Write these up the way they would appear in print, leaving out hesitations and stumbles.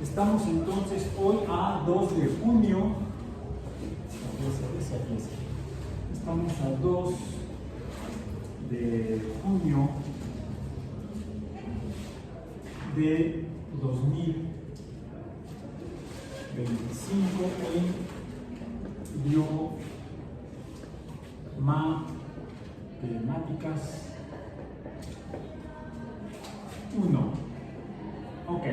Estamos entonces hoy a 2 de junio. Estamos a 2 de junio de 2025 en Biomatemáticas 1. Ok.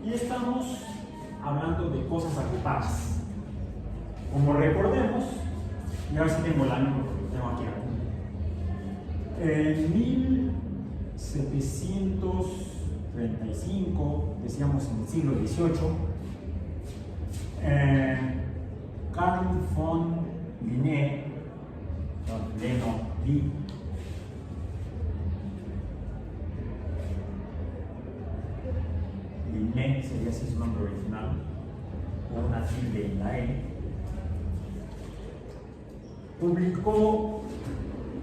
Y estamos hablando de cosas ocupadas. Como recordemos, y ahora sí tengo el año porque lo tengo aquí. En 1735, decíamos en el siglo XVIII, Carl von Linné, Linné sería así su nombre original, o una tilde en la N, publicó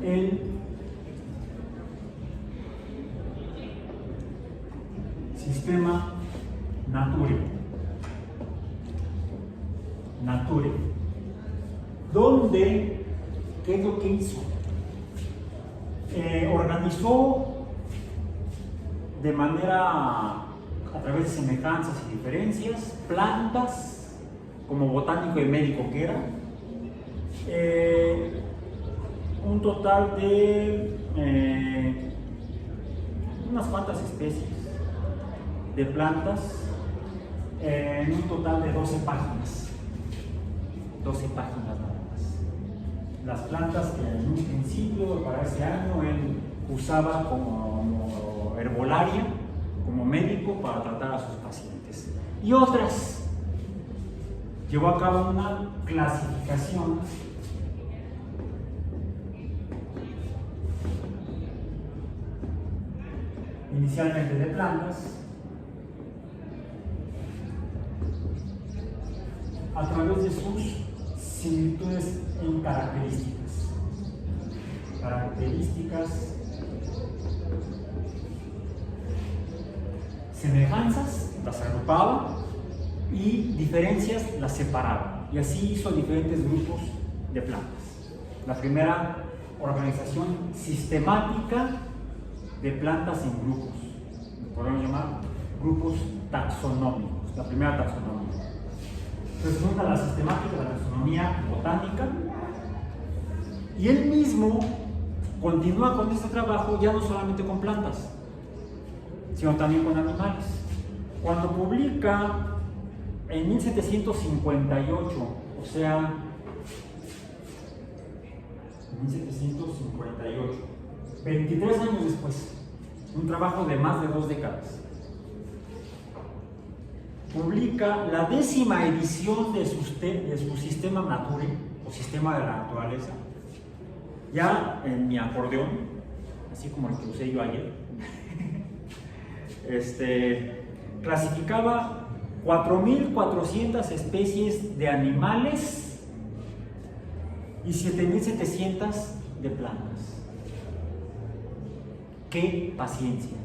el sistema Nature, donde, ¿qué es lo que hizo? Organizó de manera, a través de semejanzas y diferencias, plantas, como botánico y médico que era, un total de unas cuantas especies de plantas, en un total de 12 páginas. 12 páginas nada más. Las plantas que en un principio, para ese año, él usaba como herbolaria, como médico para tratar a sus pacientes. Y otras, llevó a cabo una clasificación inicialmente de plantas, a través de sus similitudes en características, semejanzas, las agrupaba, y diferencias las separaba, y así hizo diferentes grupos de plantas. La primera organización sistemática de plantas en grupos, podemos llamar grupos taxonómicos, la primera taxonomía. Resulta la sistemática, la taxonomía botánica, y él mismo continúa con este trabajo ya no solamente con plantas, sino también con animales. Cuando publica en 1758, o sea, 1758, 23 años después, un trabajo de más de 2 décadas, publica la 10ª edición de su sistema Nature, o sistema de la naturaleza, ya en mi acordeón, así como el que usé yo ayer. Clasificaba 4.400 especies de animales y 7.700 de plantas. ¡Qué paciencia!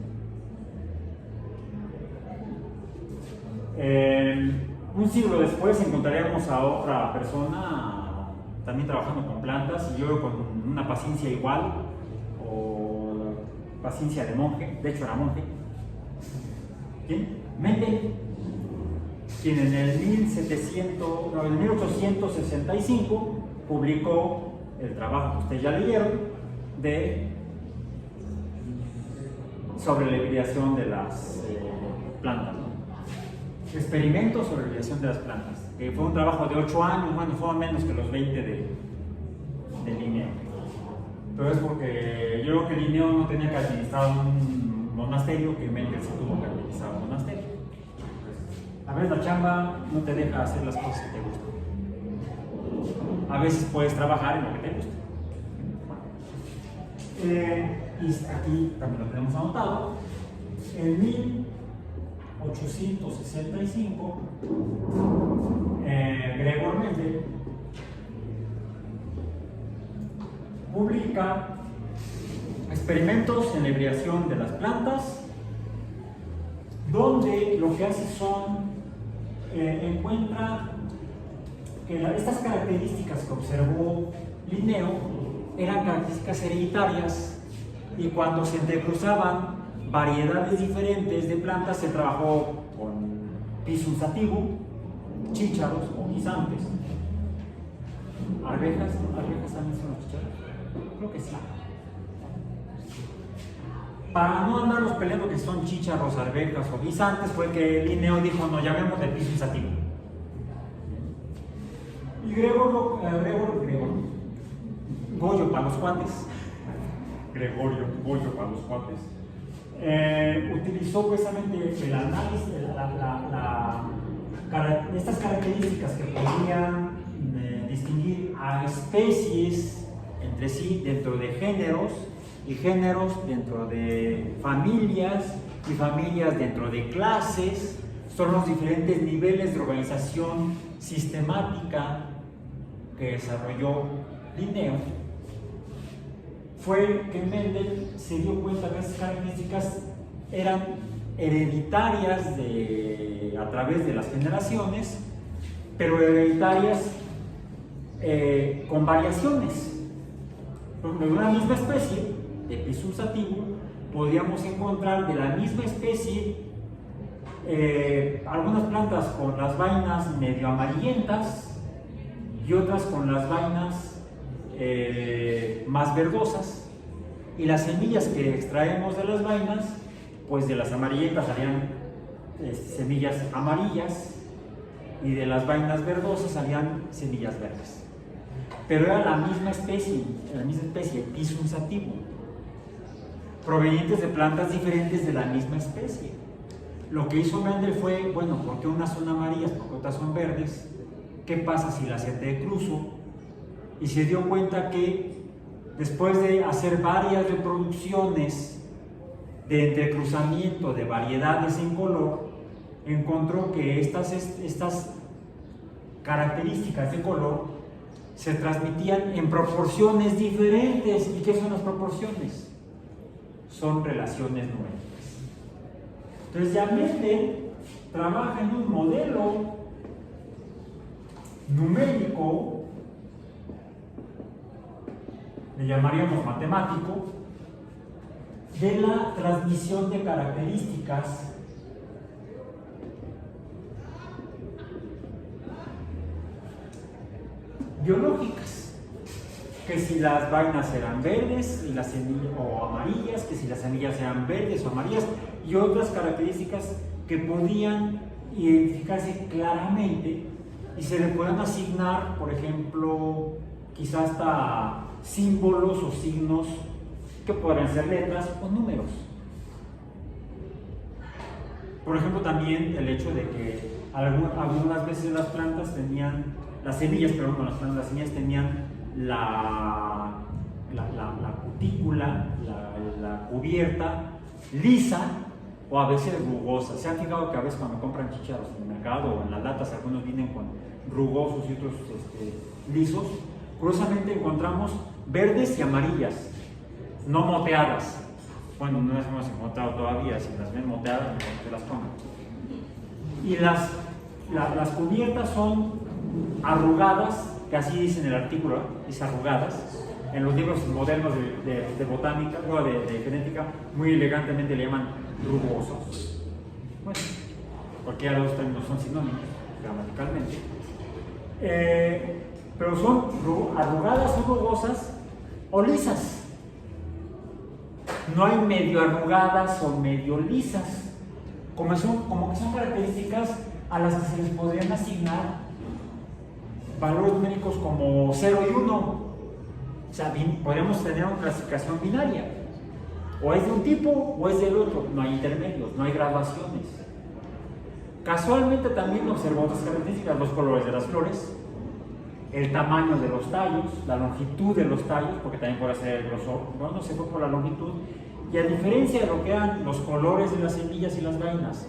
Un siglo después encontraríamos a otra persona también trabajando con plantas, y yo con una paciencia igual, o paciencia de monje, de hecho era monje. ¿Quién? Mendel, quien en el 1865 publicó el trabajo que ustedes ya leyeron sobre la hibridación de las plantas, ¿no? Experimentos sobre la hibridación de las plantas, que fue un trabajo de 8 años, bueno, fue menos que los 20 de Linneo. Pero es porque yo creo que Linneo no tenía que administrar un monasterio, que Mendel se tuvo que administrar un monasterio. A veces la chamba no te deja hacer las cosas que te gustan. A veces puedes trabajar en lo que te gusta. Y aquí también lo tenemos anotado. En 1865, Gregor Mendel publica experimentos en la hibridación de las plantas donde lo que hace son, encuentra que estas características que observó Linneo eran características hereditarias, y cuando se entrecruzaban variedades diferentes de plantas se trabajó con Pisum sativum, chícharos o guisantes. ¿Arvejas? ¿Arvejas también son los chícharos? Creo que sí. Para no andarnos peleando que son chícharos, arvejas o guisantes, fue que Linneo dijo, no, llamémosle Pisum sativum. Y Gregorio, Goyo para los cuates, Goyo para los cuates, utilizó precisamente el análisis, estas características que podían distinguir a especies entre sí dentro de géneros, y géneros dentro de familias, y familias dentro de clases. Son los diferentes niveles de organización sistemática que desarrolló Linneo. Fue que Mendel se dio cuenta que esas características eran hereditarias a través de las generaciones, pero hereditarias con variaciones. De una misma especie de Pisum sativum podríamos encontrar de la misma especie algunas plantas con las vainas medio amarillentas y otras con las vainas más verdosas, y las semillas que extraemos de las vainas, pues de las amarillentas salían semillas amarillas, y de las vainas verdosas salían semillas verdes. Pero era la misma especie, Pisum sativum, provenientes de plantas diferentes de la misma especie. Lo que hizo Mendel fue, bueno, ¿por qué unas son amarillas, por qué otras son verdes? ¿Qué pasa si las entrecruzo? Y se dio cuenta que después de hacer varias reproducciones de entrecruzamiento de variedades en color, encontró que estas características de color se transmitían en proporciones diferentes. ¿Y qué son las proporciones? Son relaciones numéricas. Entonces ya Mendel trabaja en un modelo numérico, le llamaríamos matemático, de la transmisión de características biológicas, que si las vainas eran verdes y las semillas, o amarillas, que si las semillas eran verdes o amarillas, y otras características que podían identificarse claramente y se le pueden asignar, por ejemplo, quizás hasta símbolos o signos que podrían ser letras o números. Por ejemplo, también el hecho de que algunas veces las plantas tenían, las semillas tenían la cutícula, la cubierta lisa o a veces rugosa. ¿Se han fijado que a veces cuando compran chícharos en el mercado o en las latas, algunos vienen con rugosos y otros lisos? Curiosamente encontramos verdes y amarillas, no moteadas. Bueno, no las hemos encontrado todavía, si las ven moteadas, mejor que las pongan. Y las cubiertas son arrugadas, que así dice en el artículo, dice arrugadas. En los libros modernos de botánica, o de genética, muy elegantemente le llaman rugosos. Bueno, porque ya los términos son sinónimos, gramaticalmente. Pero son arrugadas o rugosas o lisas. No hay medio arrugadas o medio lisas, como que son características a las que se les podrían asignar valores numéricos como 0 y 1. O sea, podríamos tener una clasificación binaria, o es de un tipo o es del otro, no hay intermedios, no hay graduaciones. Casualmente también observó otras características: los colores de las flores, el tamaño de los tallos, la longitud de los tallos, porque también puede ser el grosor. Bueno, se fue por la longitud, y a diferencia de lo que eran los colores de las semillas y las vainas,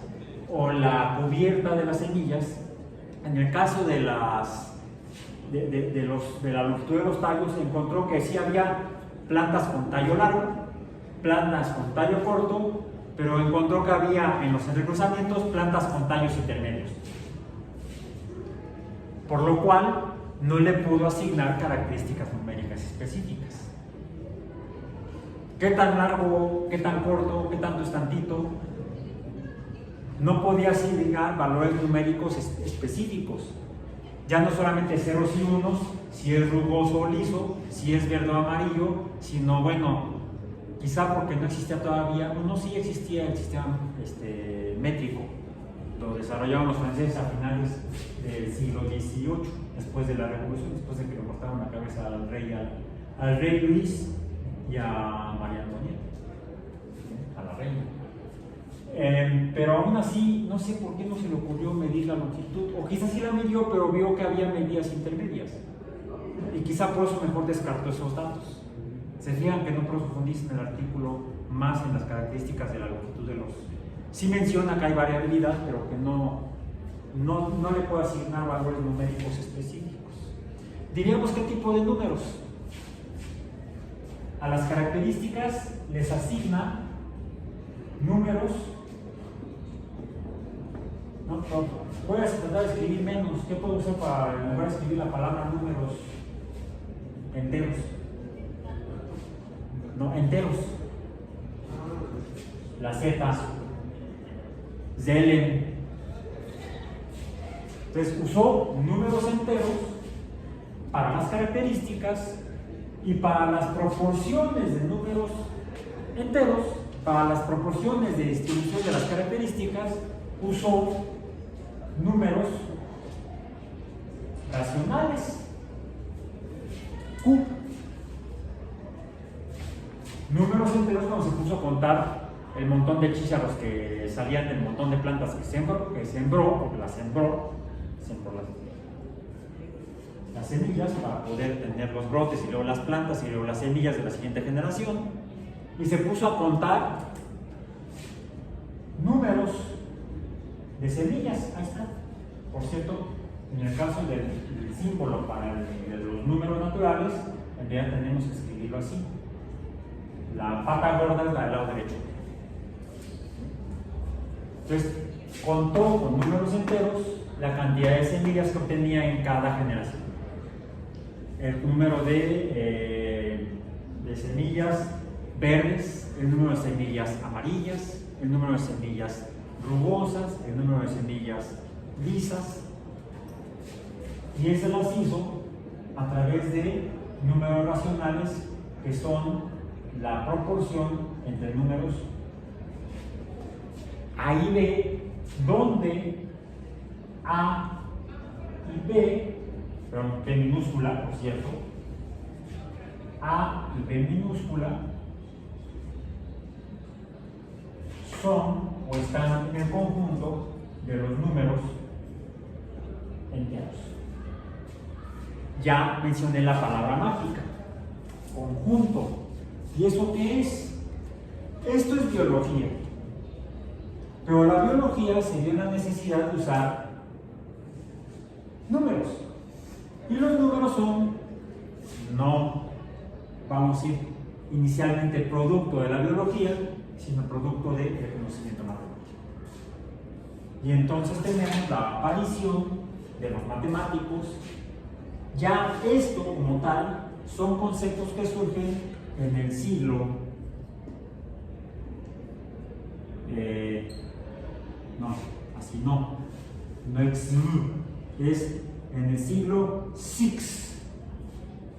o la cubierta de las semillas, en el caso de la longitud de los tallos, encontró que sí había plantas con tallo largo, plantas con tallo corto, pero encontró que había en los entrecruzamientos plantas con tallos intermedios, por lo cual no le pudo asignar características numéricas específicas. ¿Qué tan largo, qué tan corto, qué tanto es tantito? No podía asignar valores numéricos específicos. Ya no solamente ceros y unos, si es rugoso o liso, si es verde o amarillo, sino, bueno, quizá porque no existía todavía, no, sí existía el sistema métrico. Lo desarrollaron los franceses a finales del siglo XVIII, después de la Revolución, después de que le cortaron la cabeza al rey Luis y a María Antonieta, a la reina. Pero aún así, no sé por qué no se le ocurrió medir la longitud, o quizás sí la midió, pero vio que había medidas intermedias, y quizá por eso mejor descartó esos datos. Se fijan que no profundiza en el artículo más en las características de la longitud de los... Sí menciona que hay variabilidad, pero que no le puede asignar valores numéricos específicos. Diríamos, ¿qué tipo de números? A las características les asigna números. No, voy a tratar de escribir menos. ¿Qué puedo usar para en lugar de escribir la palabra números? Enteros. No, enteros. La Z, Zelen. Entonces usó números enteros para las características, y para las proporciones de números enteros, para las proporciones de distribución de las características, usó números racionales, Q. Números enteros cuando se puso a contar el montón de chícharos que salían del montón de plantas que sembró, porque las sembró las semillas para poder tener los brotes y luego las plantas y luego las semillas de la siguiente generación, y se puso a contar números de semillas. Ahí está. Por cierto, en el caso del símbolo para de los números naturales, en realidad tenemos que escribirlo así. La pata gorda es la del lado derecho. Entonces, contó con números enteros la cantidad de semillas que obtenía en cada generación. El número de semillas verdes, el número de semillas amarillas, el número de semillas rugosas, el número de semillas lisas, y él se las hizo a través de números racionales, que son la proporción entre números A y B, donde A y B, perdón, B minúscula, por cierto, A y B minúscula son o están en el conjunto de los números enteros. Ya mencioné la palabra mágica, conjunto. ¿Y eso qué es? Esto es biología. Pero la biología se dio la necesidad de usar números. Y los números son, no vamos a ir inicialmente producto de la biología, sino producto del conocimiento matemático. Y entonces tenemos la aparición de los matemáticos. Ya esto como tal son conceptos que surgen en el siglo es en el siglo VI,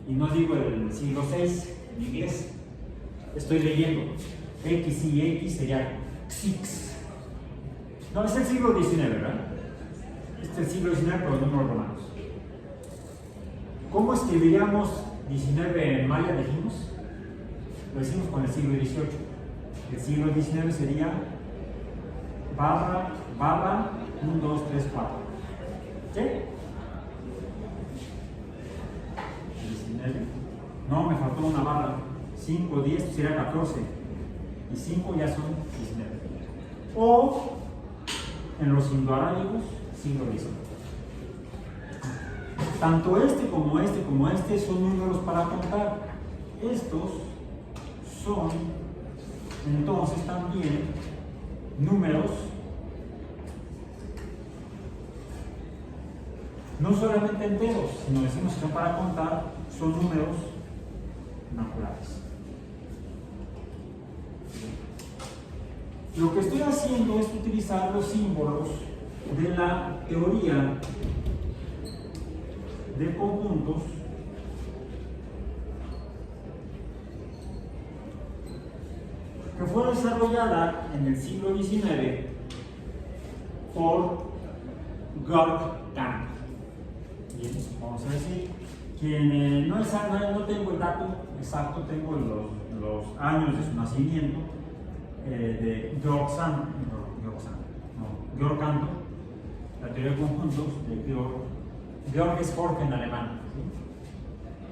y no digo el siglo VI en inglés, estoy leyendo X y X sería VI. No, es el siglo XIX, ¿verdad? Este es el siglo XIX, pero números romanos. ¿Cómo escribiríamos 19 en maya, dijimos? Lo decimos con el siglo XVIII. El siglo XIX sería barra 1, 2, 3, 4. ¿Sí? 19. No, me faltó una barra. 5, 10, sería 14. Y 5 ya son 19. O en los indoarábigos, siglo XIX. Tanto este como este son números para contar. Estos son entonces también números, no solamente enteros, sino decimos que para contar son números naturales. Lo que estoy haciendo es utilizar los símbolos de la teoría de conjuntos que fue desarrollada en el siglo XIX por Georg Cantor. Bien, vamos a decir, quien no tengo el dato exacto, tengo los años de su nacimiento de Georg Cantor, la teoría de conjuntos de Georg es Jorge en alemán, ¿sí?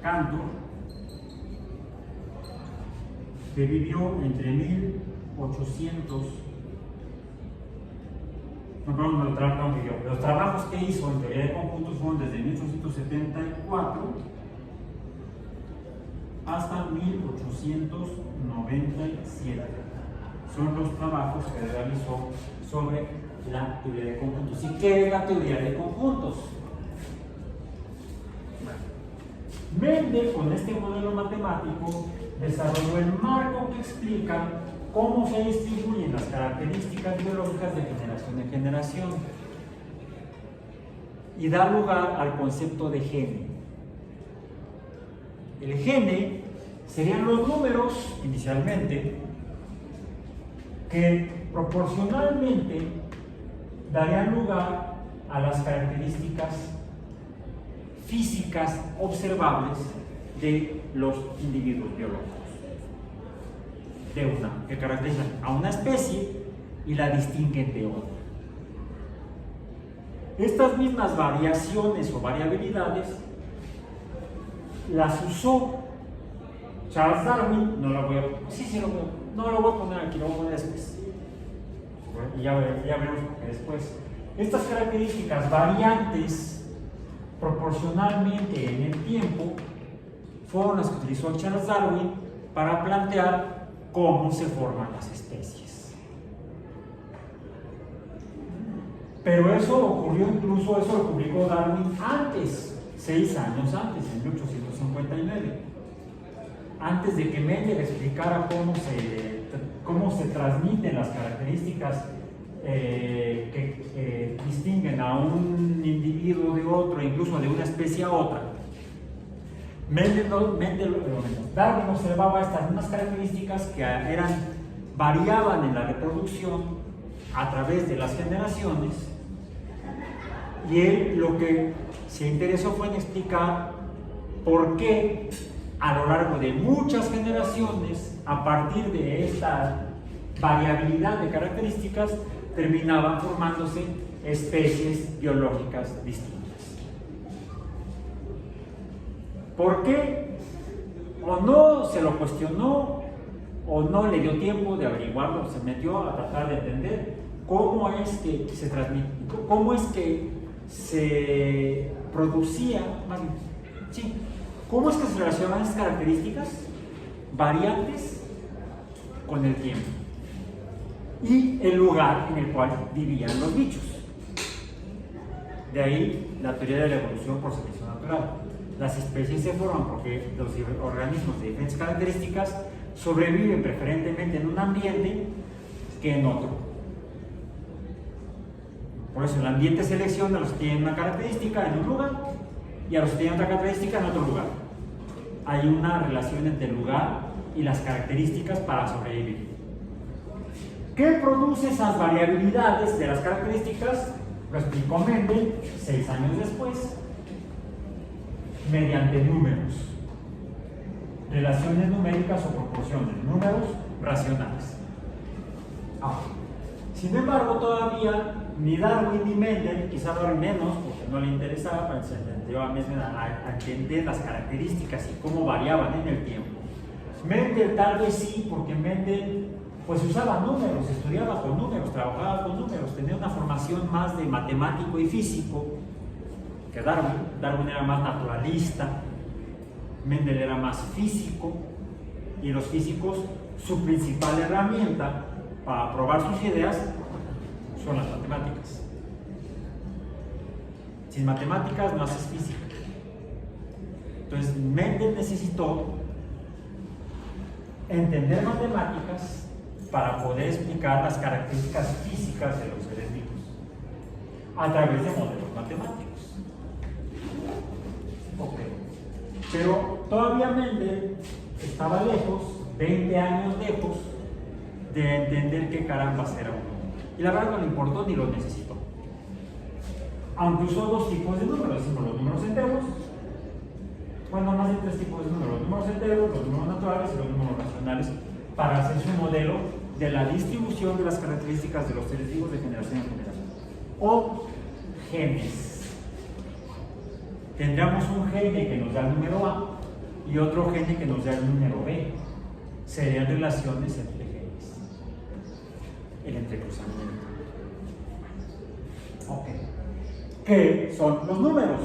Cantor, que vivió entre 1800, los trabajos que hizo en teoría de conjuntos fueron desde 1874 hasta 1897. Son los trabajos que realizó sobre la teoría de conjuntos. ¿Y qué es la teoría de conjuntos? Mendel, con este modelo matemático, desarrolló el marco que explica cómo se distribuyen las características biológicas de generación en generación y da lugar al concepto de gene. El gene serían los números, inicialmente, que proporcionalmente darían lugar a las características físicas observables de los individuos biológicos, que caracterizan a una especie y la distinguen de otra. Estas mismas variaciones o variabilidades las usó Charles Darwin. No lo voy a poner aquí, lo voy a poner después. Y ya veremos por qué después. Estas características variantes proporcionalmente en el tiempo fueron las que utilizó Charles Darwin para plantear cómo se forman las especies. Pero eso ocurrió, incluso eso lo publicó Darwin antes, 6 años antes, en 1859, antes de que Mendel explicara cómo se transmiten las características que distinguen a un individuo de otro, incluso de una especie a otra. Darwin observaba estas mismas características que variaban en la reproducción a través de las generaciones, y él lo que se interesó fue en explicar por qué a lo largo de muchas generaciones, a partir de esta variabilidad de características, terminaban formándose especies biológicas distintas. ¿Por qué? O no se lo cuestionó, o no le dio tiempo de averiguarlo, se metió a tratar de entender cómo es que se transmite, cómo es que se producía, cómo es que se relacionaban esas características variantes con el tiempo y el lugar en el cual vivían los bichos. De ahí la teoría de la evolución por selección natural. Las especies se forman porque los organismos de diferentes características sobreviven preferentemente en un ambiente que en otro. Por eso el ambiente selecciona a los que tienen una característica en un lugar y a los que tienen otra característica en otro lugar. Hay una relación entre el lugar y las características para sobrevivir. ¿Qué produce esas variabilidades de las características? Lo explicó Mendel 6 años después, mediante números, relaciones numéricas o proporciones, números racionales. Sin embargo, todavía ni Darwin ni Mendel, quizá Darwin menos, porque no le interesaba, se entendió a entender las características y cómo variaban en el tiempo. Mendel tal vez sí, porque Mendel pues usaba números, estudiaba con números, trabajaba con números, tenía una formación más de matemático y físico que Darwin. Darwin era más naturalista, Mendel era más físico, y los físicos, su principal herramienta para probar sus ideas son las matemáticas. Sin matemáticas no haces física. Entonces Mendel necesitó entender matemáticas para poder explicar las características físicas de los seres vivos a través de modelos matemáticos. Okay. Pero todavía Mendel estaba lejos, 20 años lejos, de entender qué carambas era un número. Y la verdad no le importó ni lo necesitó. Aunque usó dos tipos de números, decimos los números enteros, bueno, más de tres tipos de números: los números enteros, los números naturales y los números racionales, para hacer su modelo de la distribución de las características de los seres vivos de generación en generación. O genes. Tendríamos un gene que nos da el número A y otro gene que nos da el número B. Serían relaciones entre genes. El entrecruzamiento. Ok. ¿Qué son los números?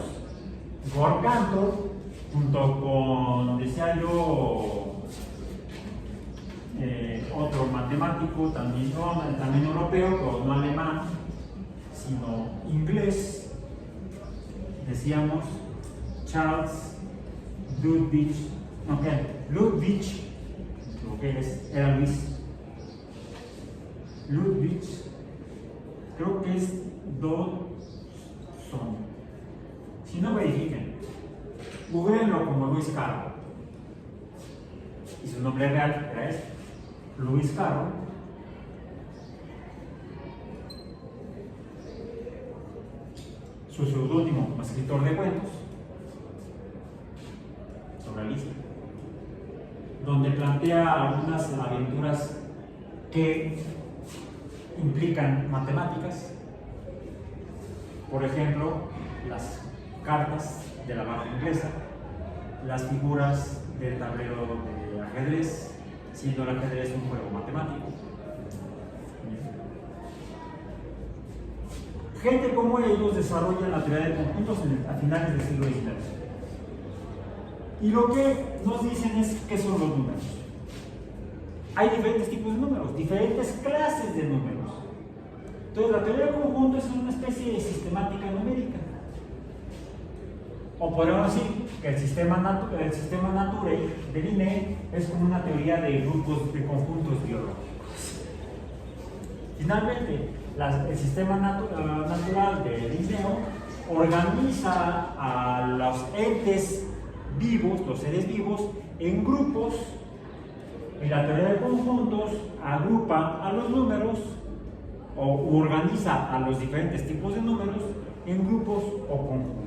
Gore Cantor, junto con, decía yo, otro matemático, también europeo, pero no alemán, sino inglés, decíamos Charles Ludwig, era Luis Ludwig, creo que es Dodson. Si no verifiquen, googleenlo como Luis Carroll. Y su nombre real era este, Luis Carroll. Su seudónimo como escritor de cuentos, surrealista, donde plantea algunas aventuras que implican matemáticas. Por ejemplo, las cartas de la baraja inglesa, las figuras del tablero de ajedrez, siendo el ajedrez un juego matemático. Gente como ellos desarrolla la teoría de conjuntos a finales del siglo XIX. Y lo que nos dicen es qué son los números. Hay diferentes tipos de números, diferentes clases de números. Entonces la teoría de conjuntos es una especie de sistemática numérica. O podríamos decir que el sistema Nature de Linné es como una teoría de grupos de conjuntos biológicos. Finalmente, el sistema natural de Linneo organiza a los entes vivos, los seres vivos, en grupos, y la teoría de conjuntos agrupa a los números o organiza a los diferentes tipos de números en grupos o conjuntos.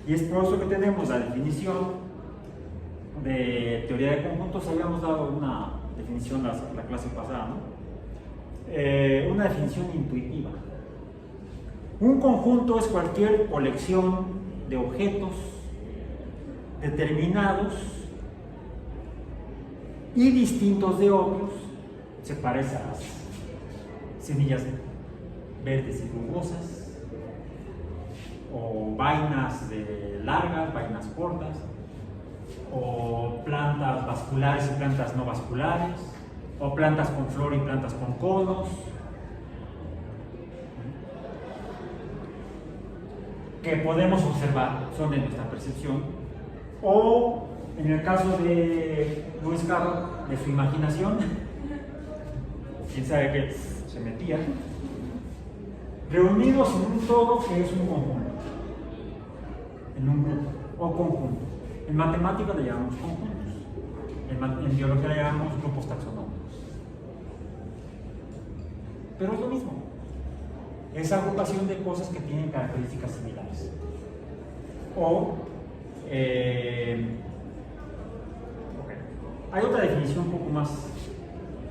Y es por eso que tenemos la definición de teoría de conjuntos. Habíamos dado una definición la clase pasada, ¿no? Una definición intuitiva. Un conjunto es cualquier colección de objetos determinados y distintos de otros. Se parece a las semillas verdes y rugosas, o vainas largas, vainas cortas, o plantas vasculares y plantas no vasculares, o plantas con flor y plantas con conos, que podemos observar, son de nuestra percepción, o en el caso de Luis Carroll, de su imaginación, quién sabe qué se metía, reunidos en un todo que es un conjunto, en un grupo o conjunto. En matemática le llamamos conjuntos, en biología le llamamos grupos taxonómicos. Pero es lo mismo, es agrupación de cosas que tienen características similares. Hay otra definición un poco más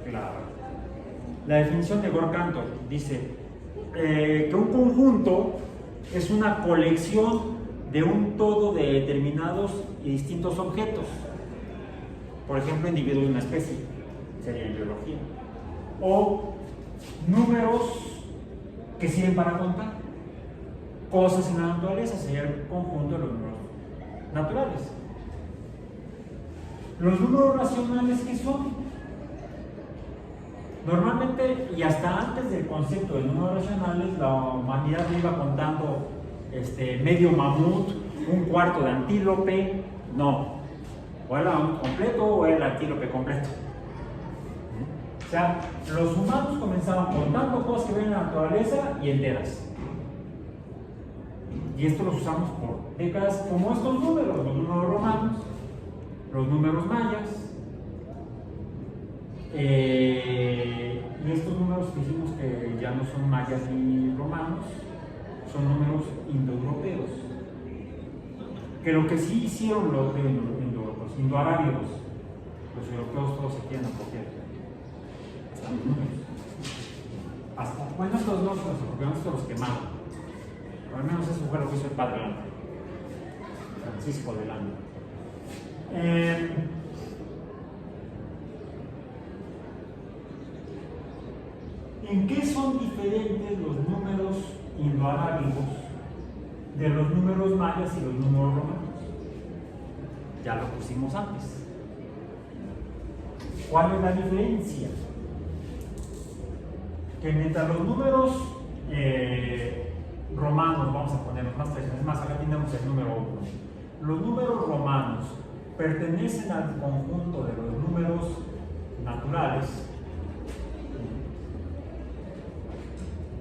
clara. La definición de Gore Cantor dice que un conjunto es una colección de un todo de determinados y distintos objetos. Por ejemplo, individuos de una especie, sería en biología. O números que sirven para contar. Cosas en la naturaleza, sería el conjunto de los números naturales. Los números racionales, ¿qué son? Normalmente, y hasta antes del concepto de números racionales, la humanidad iba contando medio mamut, un cuarto de antílope, no. O era un completo o era el antílope completo. O sea, los humanos comenzaban contando cosas que ven en la naturaleza y enteras. Y esto los usamos por décadas, como estos números, los números romanos, los números mayas. Y estos números que hicimos que ya no son mayas ni romanos, son números indoeuropeos. Que lo que sí hicieron los indoarábigos, los europeos todos se quieren apropiar. Hasta los números. Bueno, estos no se los apropiaron, estos los quemaron. Pero al menos eso fue lo que hizo el padre Landa, Francisco de Landa. ¿En qué son diferentes los números indoarábigos de los números mayas y los números romanos? Ya lo pusimos antes. ¿Cuál es la diferencia? Que mientras los números romanos, vamos a poner más tradicionales, más acá tenemos el número 1. Los números romanos pertenecen al conjunto de los números naturales.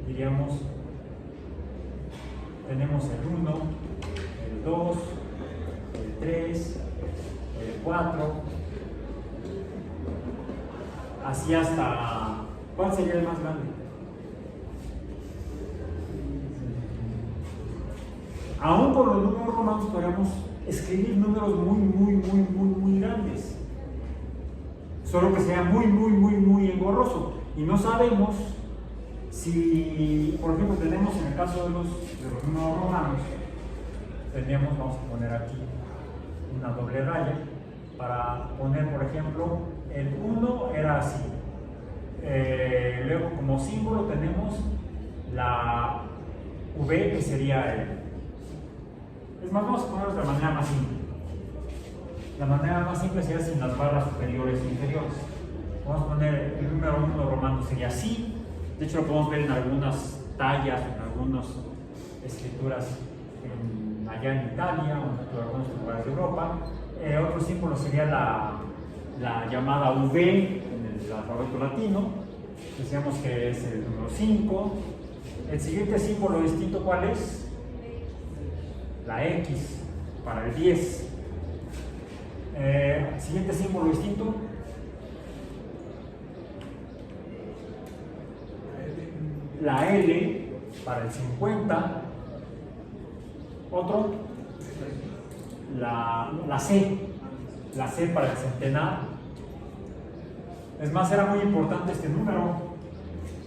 Diríamos, tenemos el 1, el 2, el 3, el 4, así hasta, ¿cuál sería el más grande? Aún con los números romanos podríamos escribir números muy grandes, solo que sea muy engorroso, y no sabemos si, por ejemplo, tenemos en el caso de los números romanos, tenemos, vamos a poner aquí una doble raya para poner, por ejemplo, el 1 era así. Luego, como símbolo, tenemos la V, que sería el. Es más, vamos a ponerlo de la manera más simple. La manera más simple sería sin las barras superiores e inferiores. Vamos a poner el número 1 romano, sería así. De hecho, lo podemos ver en algunas tallas, en algunas escrituras allá en Italia o en algunos lugares de Europa. Otro símbolo sería la llamada V en el alfabeto latino. Decíamos que es el número 5. El siguiente símbolo distinto, ¿cuál es? La X para el 10. Siguiente símbolo distinto. La L para el 50. Otro, la C para el centenar. Es más, era muy importante este número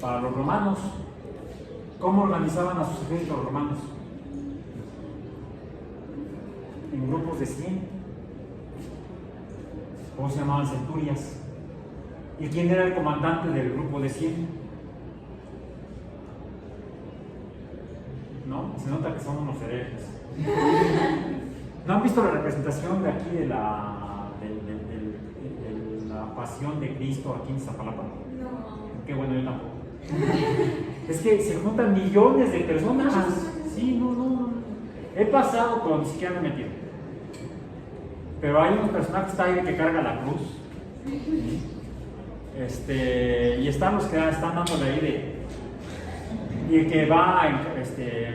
para los romanos. ¿Cómo organizaban a sus ejércitos romanos? En grupos de 100. ¿Cómo se llamaban? Centurias. ¿Y quién era el comandante del grupo de 100? ¿No? Se nota que son unos herejes. ¿No han visto la representación de aquí de la pasión de Cristo aquí en Iztapalapa? No. Qué bueno, yo tampoco. Es que se juntan millones de personas. Sí, no. He pasado, pero ni siquiera me he metido. Pero hay unos personajes que está ahí que carga la cruz. Y están los que están dándole ahí y el que va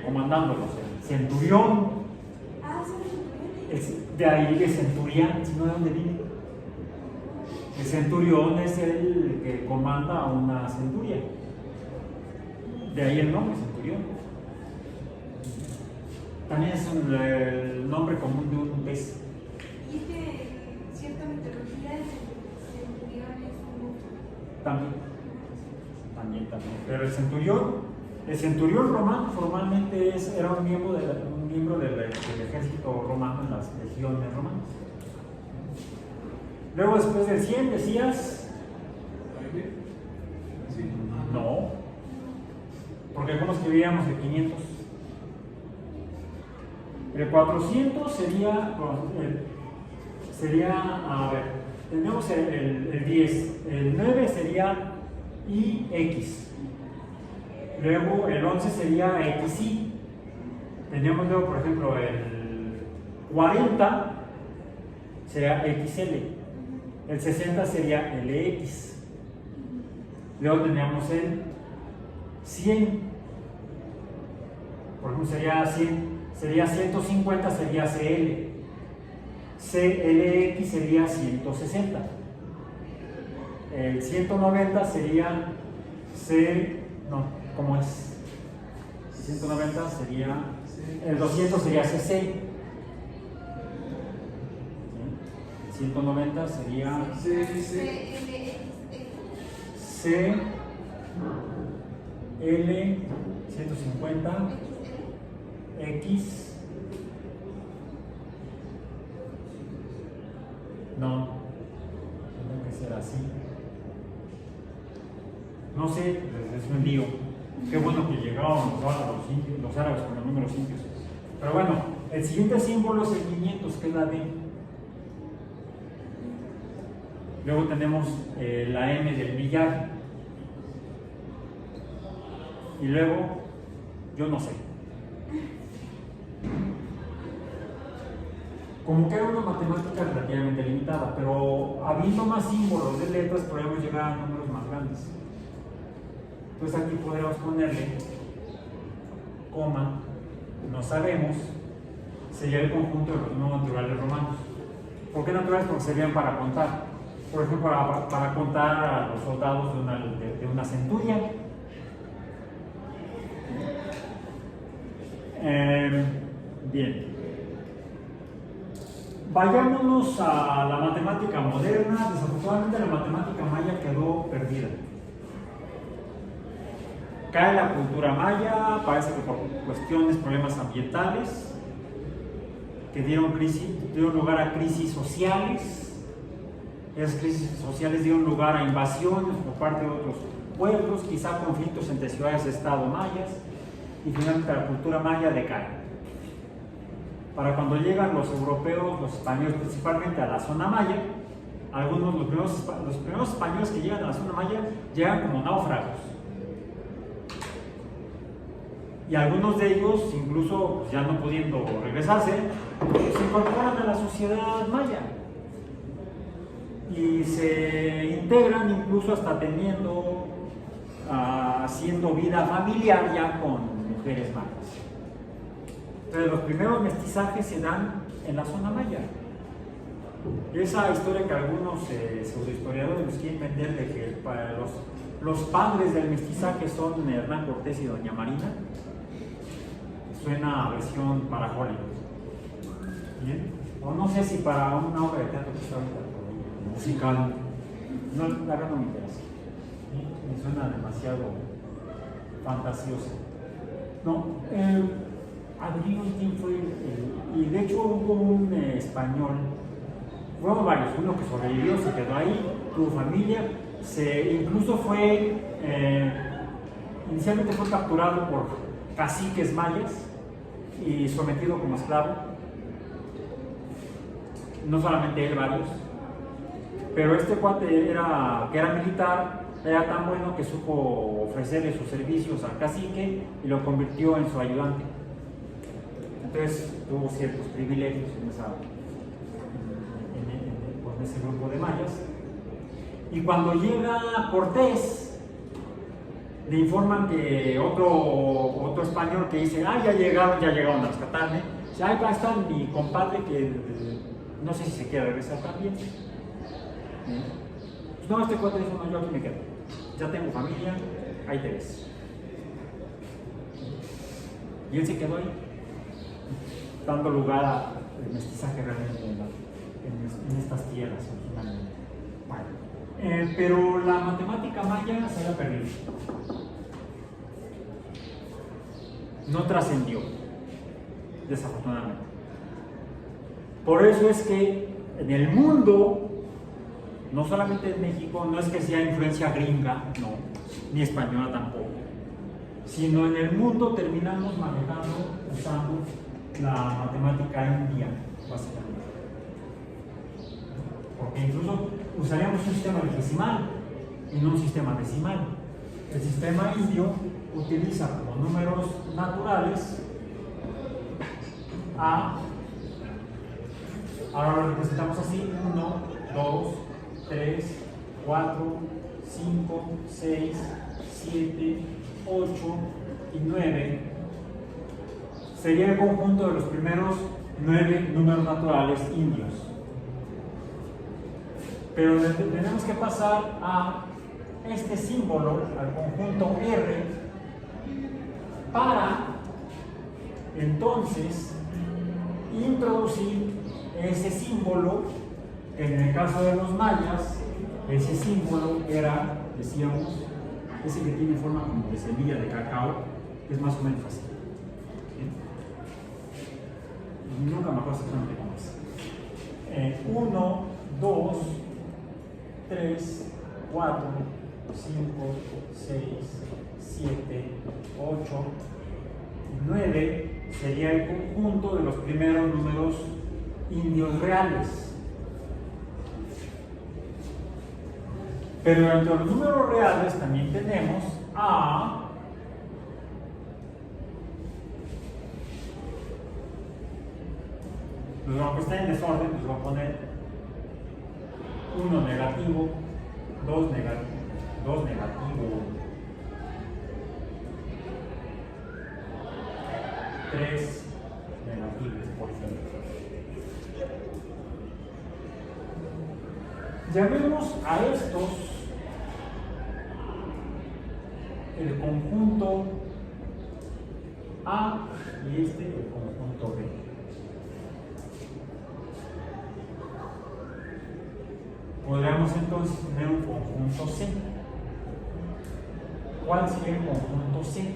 comandándolos, el centurión. De ahí el centurión, si no, ¿de dónde viene? El centurión es el que comanda una centuria. De ahí el nombre, centurión. También es el nombre común de un pez. ¿Y de cierta mitología el centurión es un También. Pero el centurión romano formalmente era un miembro del ejército romano en las legiones romanas. Luego, después del 100, decías. No, porque ¿cómo escribiríamos el 500? El 400 sería, a ver, tenemos el 10, el 9 sería y X. Luego el 11 sería XY. Tenemos luego, por ejemplo, el 40 sería XL. El 60 sería LX. Luego teníamos el 100. Por ejemplo, sería 100, sería 150, sería CL. CLX sería 160. El 190 sería ¿cómo es? 190 sería, el 200 sería CC. 190 sería C, L, 150, X, no, tiene que ser así. No sé, es un lío. Qué bueno que llegaron los árabes con los números impios. Pero bueno, el siguiente símbolo es el 500, que es la D. Luego tenemos la M del billar. Y luego, yo no sé. Como que era una matemática relativamente limitada, pero habiendo más símbolos de letras, podemos llegar a números más grandes. Entonces aquí podemos ponerle coma, no sabemos, sería el conjunto de los números naturales romanos. ¿Por qué naturales? Porque servían para contar. Por ejemplo, para contar a los soldados de una centuria. Bien. Vayámonos a la matemática moderna. Desafortunadamente la matemática maya quedó perdida. Cae la cultura maya, parece que por cuestiones, problemas ambientales, que dieron lugar a crisis sociales. Esas crisis sociales dieron lugar a invasiones por parte de otros pueblos, quizá conflictos entre ciudades-estado mayas, y finalmente la cultura maya decae. Para cuando llegan los europeos, los españoles principalmente a la zona maya, los primeros españoles que llegan a la zona maya llegan como náufragos. Y algunos de ellos, incluso ya no pudiendo regresarse, se incorporan a la sociedad maya y se integran incluso hasta haciendo vida familiar ya con mujeres mayas. Entonces los primeros mestizajes se dan en la zona maya. Esa historia que algunos pseudohistoriadores nos quieren vender de que para los padres del mestizaje son Hernán Cortés y Doña Marina, suena a versión para Hollywood. ¿Bien? O no sé si para una obra de teatro que está ahorita musical. No, la verdad no me interesa. ¿Sí? Me suena demasiado fantasioso. No, adivino quién fue y de hecho hubo un español, fueron varios, uno que sobrevivió, se quedó ahí, tuvo familia, incluso fue, inicialmente fue capturado por caciques mayas y sometido como esclavo. No solamente él, varios. Pero este cuate que era militar, era tan bueno que supo ofrecerle sus servicios al cacique y lo convirtió en su ayudante. Entonces tuvo ciertos privilegios en ese grupo de mayas. Y cuando llega Cortés, le informan que otro español que dice, ya llegaron a rescatarme. Dice, ahí va a estar mi compadre que no sé si se quiere regresar también. No, este cuate dijo, no, yo aquí me quedo. Ya tengo familia, ahí te ves. Y él se quedó ahí, dando lugar al mestizaje realmente en estas tierras originalmente. Bueno, pero la matemática maya se había perdido. No trascendió, desafortunadamente. Por eso es que en el mundo, no solamente en México, no es que sea influencia gringa, no, ni española tampoco, sino en el mundo terminamos usando la matemática india, básicamente. Porque incluso usaríamos un sistema vigesimal y no un sistema decimal. El sistema indio utiliza como números naturales A, ahora lo representamos así: 1, 2, 3, 4, 5, 6, 7, 8 y 9. Sería el conjunto de los primeros 9 números naturales indios. Pero tenemos que pasar a este símbolo, al conjunto R, para entonces introducir ese símbolo, que en el caso de los mayas, ese símbolo era, decíamos, ese que tiene forma como de semilla de cacao, que es más o menos así. ¿Sí? Nunca me acuerdo exactamente cómo es. 1, 2, 3, 4, 5, 6, 7, 8, 9 sería el conjunto de los primeros números indios reales. Pero dentro de los números reales también tenemos A, pues aunque está en desorden, pues voy a poner 1 negativo, 2 negativo, 3 negativos, por ejemplo. Llamemos a estos el conjunto A y este el conjunto B. Podríamos entonces tener un conjunto C. ¿Cuál sería el conjunto C?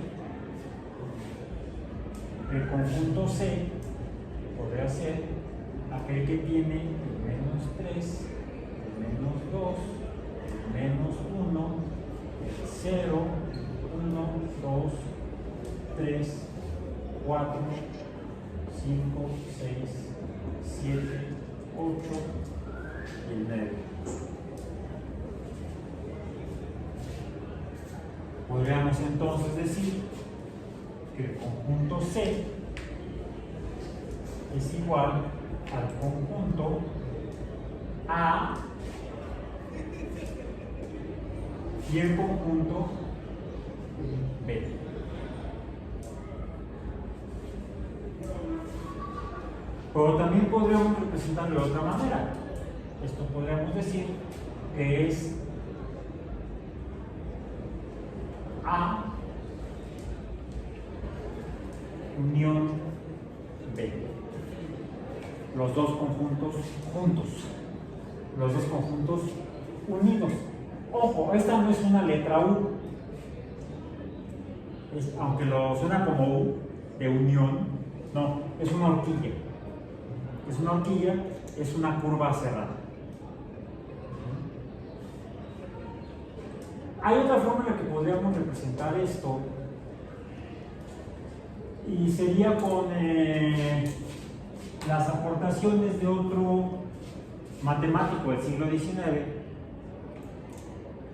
El conjunto C podría ser aquel que tiene el -3, el -2, el -1, el 0, 1, 2, 3, 4, 5, 6, 7, 8 y el 9. Podríamos entonces decir que el conjunto C es igual al conjunto A y el conjunto B. Pero también podríamos representarlo de otra manera. Esto podríamos decir que es A unión B. Los dos conjuntos juntos. Los dos conjuntos unidos. Ojo, esta no es una letra U. Aunque lo suena como U, de unión, no, es una horquilla. Es una horquilla, es una curva cerrada. Hay otra forma en la que podríamos representar esto, y sería con las aportaciones de otro matemático del siglo XIX,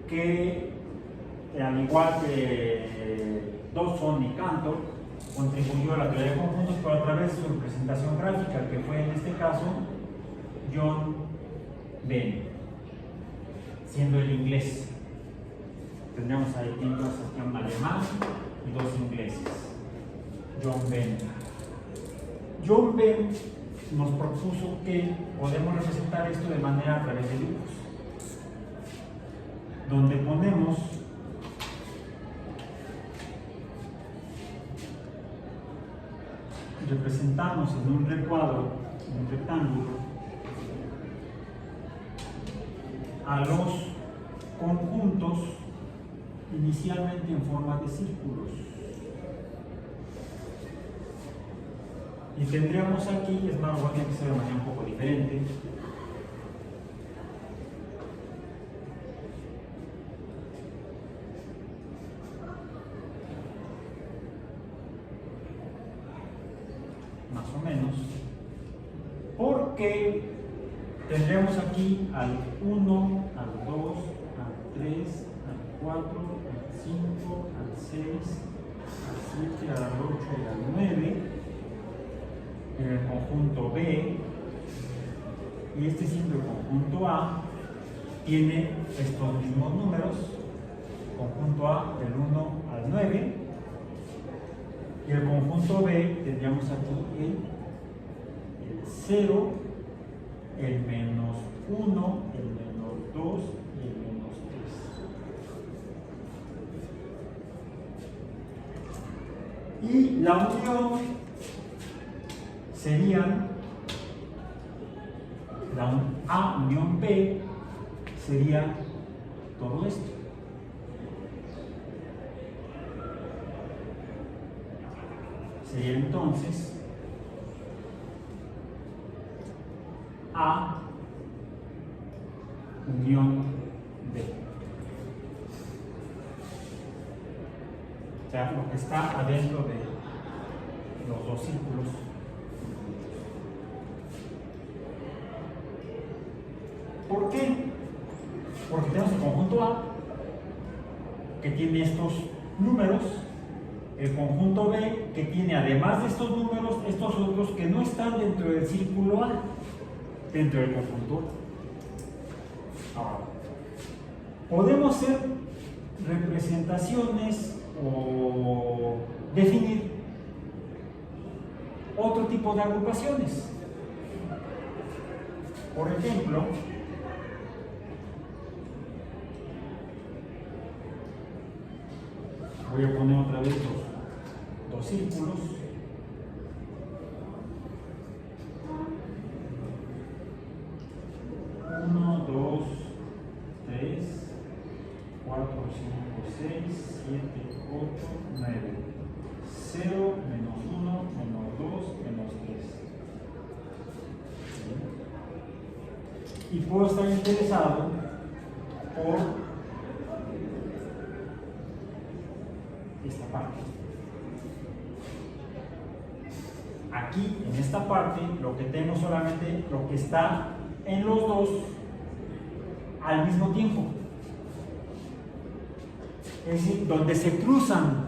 que al igual que Dawson y Cantor, contribuyó a la teoría de conjuntos, pero a través de su representación gráfica, que fue en este caso John Venn, siendo el inglés. Tendríamos ahí entonces un alemán y dos ingleses. John Venn. John Venn nos propuso que podemos representar esto de manera a través de dibujos, donde ponemos representamos en un recuadro, en un rectángulo, a los conjuntos inicialmente en forma de círculos. Y tendríamos aquí, es más, voy a empezar de manera un poco diferente. Más o menos. Porque tendremos aquí al 1, al 2, al 3, al 4, al 5, al 6, al 7, al 8 y al 9. En el conjunto B, y este siendo el conjunto A, tiene estos mismos números. Conjunto A del 1 al 9, y el conjunto B tendríamos aquí el 0, el menos 1, el menos 2 y el menos 3. Y la unión serían, la A unión B sería todo esto. Sería entonces A unión B. O sea, lo que está adentro de los dos círculos. ¿Por qué? Porque tenemos el conjunto A que tiene estos números, el conjunto B que tiene además de estos números estos otros que no están dentro del círculo A, dentro del conjunto A. Ahora, podemos hacer representaciones o definir otro tipo de agrupaciones. Por ejemplo, voy a poner otra vez dos círculos. Uno, dos, tres, 4, 5, 6, 7, 8, 9. 0, menos 1, menos 2, menos 3. Y puedo estar interesado por esta parte. Aquí, en esta parte, lo que tengo solamente lo que está en los dos al mismo tiempo. Es decir, donde se cruzan,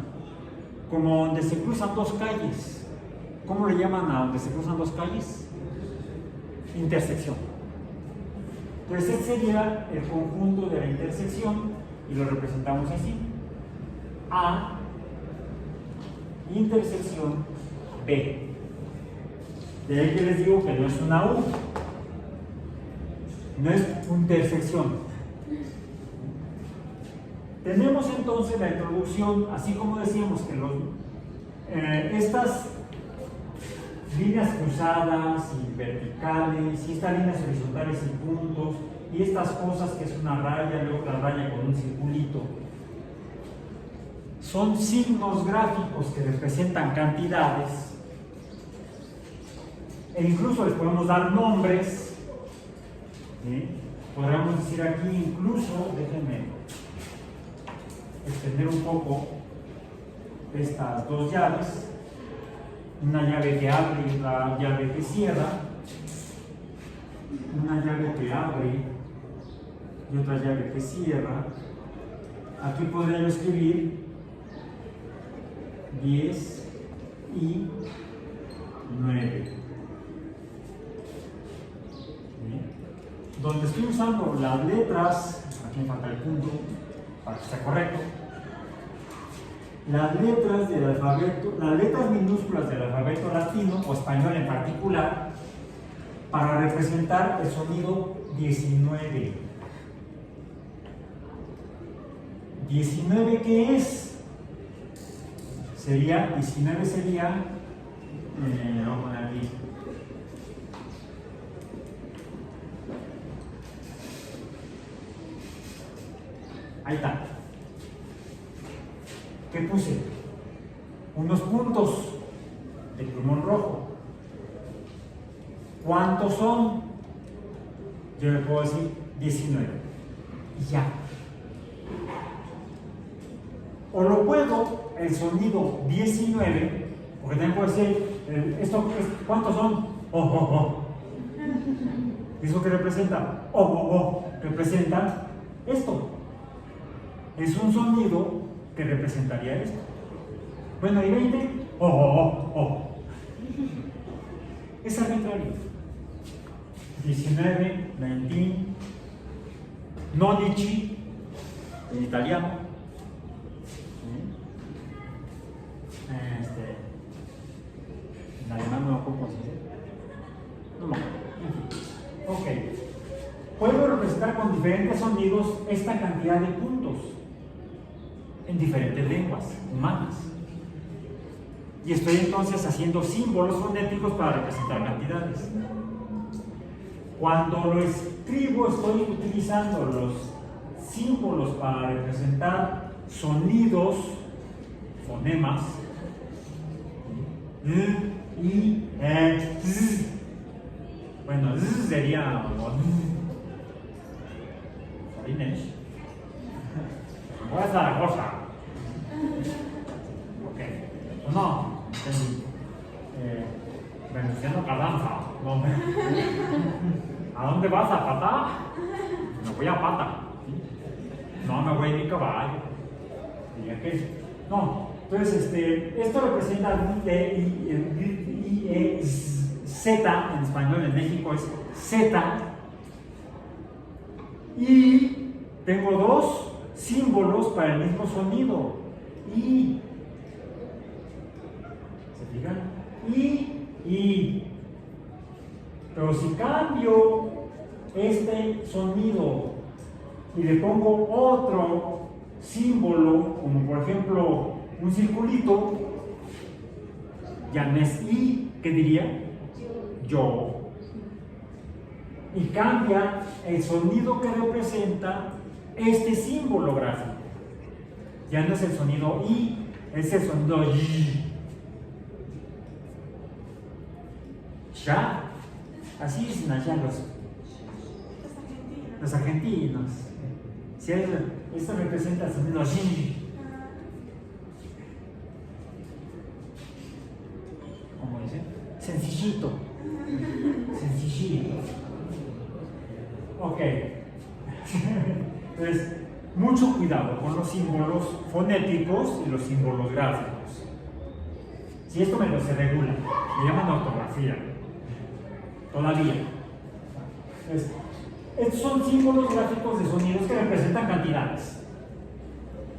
como donde se cruzan dos calles. ¿Cómo le llaman a donde se cruzan dos calles? Intersección. Entonces, ese sería el conjunto de la intersección y lo representamos así. A intersección B. De ahí que les digo que no es una U, no es intersección. Tenemos entonces la introducción, así como decíamos que estas líneas cruzadas y verticales, y estas líneas horizontales y puntos, y estas cosas que es una raya y otra raya con un circulito, son signos gráficos que representan cantidades, e incluso les podemos dar nombres. ¿Sí? Podríamos decir aquí incluso, déjenme extender un poco estas dos llaves, una llave que abre y otra llave que cierra, una llave que abre y otra llave que cierra. Aquí podría yo escribir 10 y 9. Donde estoy usando las letras, aquí me falta el punto para que sea correcto, las letras del alfabeto, las letras minúsculas del alfabeto latino o español en particular, para representar el sonido 19. ¿19 qué es? Sería, 19 sería, vamos a poner aquí, ahí está. ¿Qué puse? Unos puntos de plumón rojo. ¿Cuántos son? Yo le puedo decir 19. Y ya. O lo puedo, el sonido 19, porque también puede ser, ¿cuántos son? Oh, oh, oh. ¿Eso qué representa? Oh, oh, oh. Representa esto. Es un sonido que representaría esto. Bueno, y 20, es arbitrario. 19, 20, 12 en italiano. En alemán no me acuerdo cómo se dice. No me acuerdo. Ok. Puedo representar con diferentes sonidos esta cantidad de puntos en diferentes lenguas humanas. Y estoy entonces haciendo símbolos fonéticos para representar cantidades. Cuando lo escribo, estoy utilizando los símbolos para representar sonidos, fonemas, z. Bueno, z sería voy a hacer la cosa. Ok. No, entendí. Venustiano Carranza. No. ¿A dónde vas? ¿A pata? Me voy a pata. No, me voy en mi caballo. Diría que no. Entonces, esto representa Z, en español en México es Z. Y tengo dos símbolos para el mismo sonido. Y. ¿Se fijan? Y. Pero si cambio este sonido y le pongo otro símbolo, como por ejemplo un circulito, ya no es I, ¿qué diría? Yo. Y cambia el sonido que representa este símbolo gráfico. Ya no es el sonido I, es el sonido Y. Ya. Así dicen allá los argentinos. Si esto representa el sonido Y. ¿Cómo dice? Sencillito. Sencillito. Ok. Entonces, mucho cuidado con los símbolos fonéticos y los símbolos gráficos. Si esto me lo se regula, le llaman ortografía. Todavía. Entonces, estos son símbolos gráficos de sonidos que representan cantidades.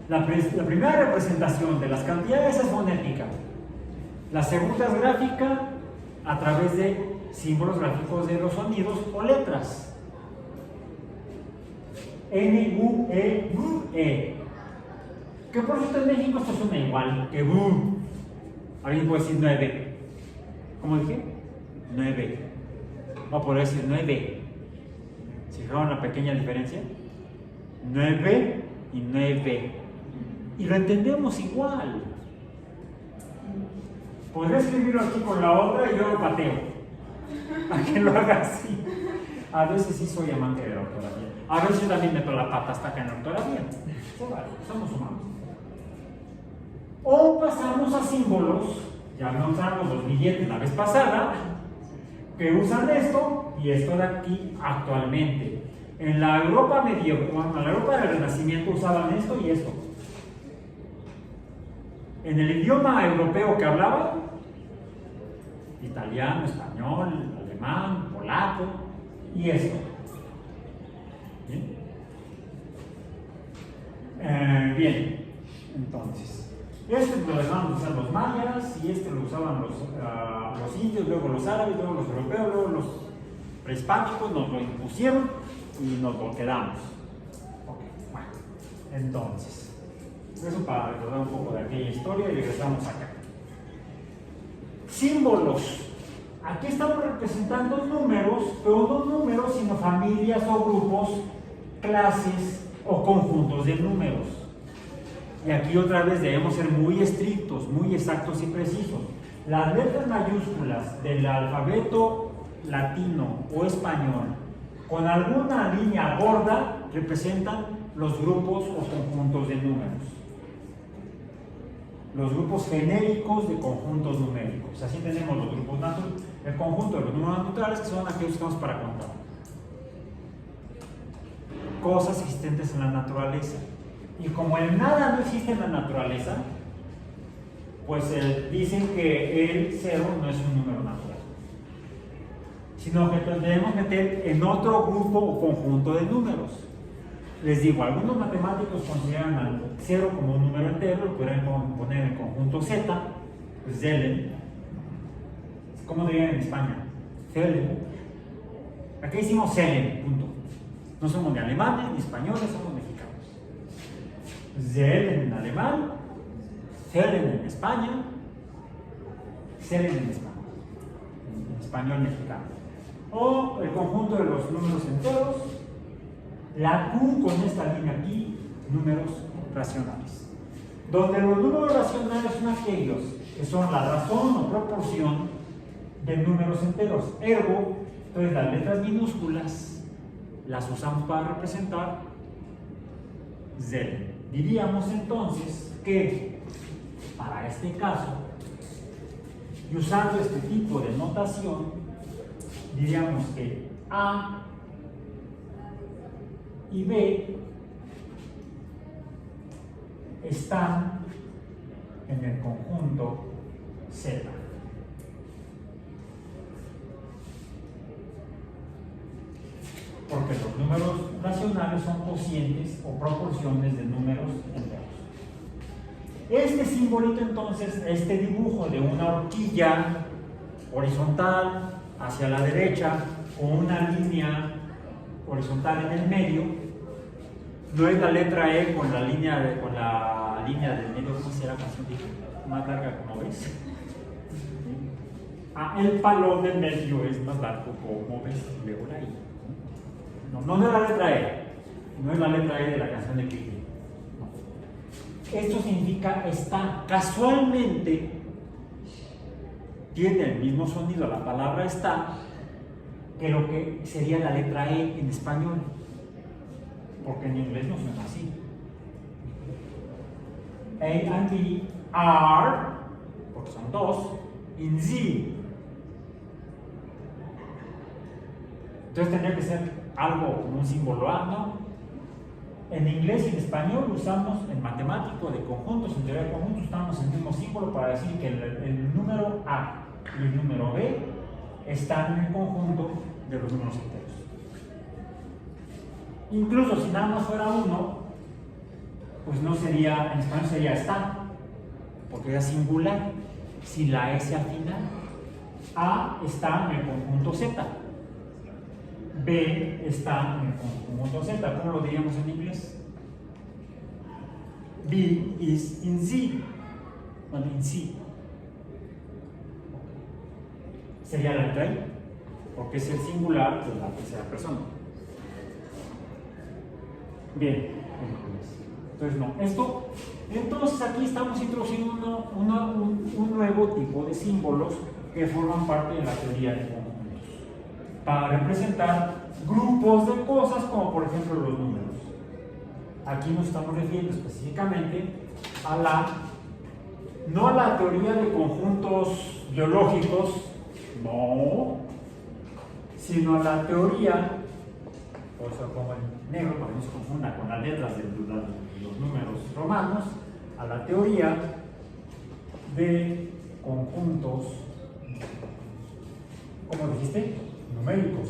La primera representación de las cantidades es fonética. La segunda es gráfica a través de símbolos gráficos de los sonidos o letras. N, U, E, U, E. Que por cierto en México esto suena igual que U. Alguien puede decir 9. ¿Cómo dije? 9. O poder decir 9. ¿Se fijaron la pequeña diferencia? 9 y 9. Y lo entendemos igual. Podría escribirlo aquí con la otra y yo lo pateo. A que lo haga así. A veces sí soy amante de la ortografía. A veces yo también meto la pata hasta acá en la ortografía. Somos humanos. O pasamos a símbolos. Ya no usamos los billetes la vez pasada, que usan esto y esto de aquí actualmente. En la Europa medieval, en la Europa del Renacimiento usaban esto y esto. En el idioma europeo que hablaban, italiano, español, alemán, polaco, y esto. ¿Bien? Bien, entonces. Este lo dejaban usar los mayas y este lo usaban los indios, luego los árabes, luego los europeos, luego los prehispánicos, nos lo impusieron y nos lo quedamos. Ok, bueno, entonces, eso para recordar un poco de aquella historia y regresamos acá. Símbolos. Aquí estamos representando números, pero no números, sino familias o grupos, clases o conjuntos de números. Y aquí otra vez debemos ser muy estrictos, muy exactos y precisos. Las letras mayúsculas del alfabeto latino o español con alguna línea gorda representan los grupos o conjuntos de números. Los grupos genéricos de conjuntos numéricos. Así tenemos los grupos naturales, el conjunto de los números naturales, que son aquellos que usamos para contar. Cosas existentes en la naturaleza. Y como el nada no existe en la naturaleza, pues dicen que el 0 no es un número natural, sino que lo debemos meter en otro grupo o conjunto de números. Les digo, algunos matemáticos consideran al 0 como un número entero, lo podrían poner en el conjunto Z, pues Zellen. ¿Cómo dirían en España? Zellen. Aquí decimos Zellen, punto. No somos ni alemanes ni españoles, somos mexicanos. Zellen en alemán, Zellen en España, Zellen en español mexicano. O el conjunto de los números enteros, la Q con esta línea aquí, números racionales. Donde los números racionales son aquellos que son la razón o proporción de números enteros. Ergo, entonces las letras minúsculas las usamos para representar Z. Diríamos entonces que para este caso, y usando este tipo de notación, diríamos que A y B están en el conjunto Z. Porque los números racionales son cocientes o proporciones de números enteros. Este simbolito entonces, este dibujo de una horquilla horizontal hacia la derecha con una línea horizontal en el medio, no es la letra E con la línea del medio, ¿cómo será la canción? Más larga, como ves. El palo del medio es más largo, como ves, luego la I. No es la letra E, no es la letra E de la canción de Kiki. No. Esto significa está. Casualmente tiene el mismo sonido la palabra está que lo que sería la letra E en español, porque en inglés no suena así. A and B are, porque son dos, in Z. Entonces tendría que ser algo como un símbolo A, ¿no? En inglés y en español usamos, en matemático de conjuntos, en teoría de conjuntos, usamos el mismo símbolo para decir que el número A y el número B están en el conjunto de los números enteros. Incluso si nada más fuera uno, pues no sería, en español sería está, porque es singular. Si la S al final, A está en el conjunto Z, B está en el conjunto Z. ¿Cómo lo diríamos en inglés? B is in Z. Bueno, in Z. Sería la letra I, porque es el singular de la tercera persona. Bien. Entonces, no. Entonces, aquí estamos introduciendo un nuevo tipo de símbolos que forman parte de la teoría de conjuntos, para representar grupos de cosas, como por ejemplo los números. Aquí nos estamos refiriendo específicamente a no a la teoría de conjuntos biológicos, no, sino a la teoría, por eso pongo en negro para que no se confunda con las letras de los números romanos, a la teoría de conjuntos, ¿cómo dijiste? Numéricos.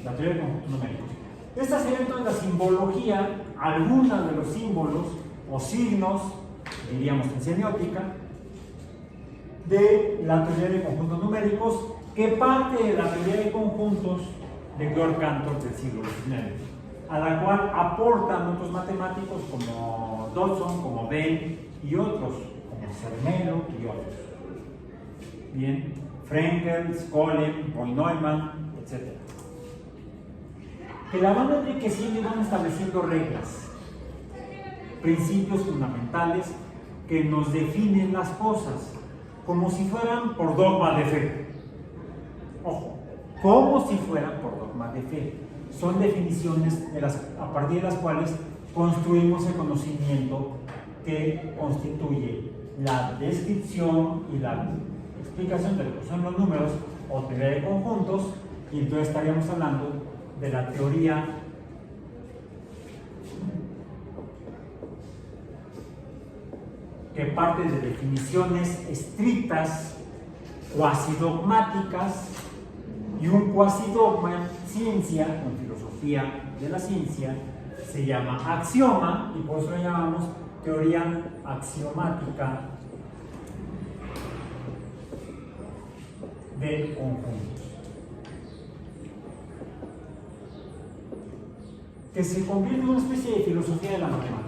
La teoría de conjuntos numéricos. Esta sería entonces la simbología, algunos de los símbolos o signos, diríamos en semiótica, de la teoría de conjuntos numéricos, que parte de la teoría de conjuntos de Georg Cantor del siglo XIX, a la cual aportan otros matemáticos como Dodson, como Bell y otros, como Zermelo y otros. Bien, Frenkel, Skolem, Neumann, etc. Que la van enriqueciendo y van estableciendo reglas, principios fundamentales que nos definen las cosas, como si fueran por dogma de fe. Ojo, como si fueran por dogma de fe. Son definiciones a partir de las cuales construimos el conocimiento que constituye la descripción y la explicación de lo que son los números o teoría de conjuntos, y entonces estaríamos hablando de la teoría que parte de definiciones estrictas, cuasi dogmáticas, y un cuasi dogma en ciencia, en filosofía de la ciencia, se llama axioma, y por eso lo llamamos teoría axiomática de conjuntos, que se convierte en una especie de filosofía de la matemática.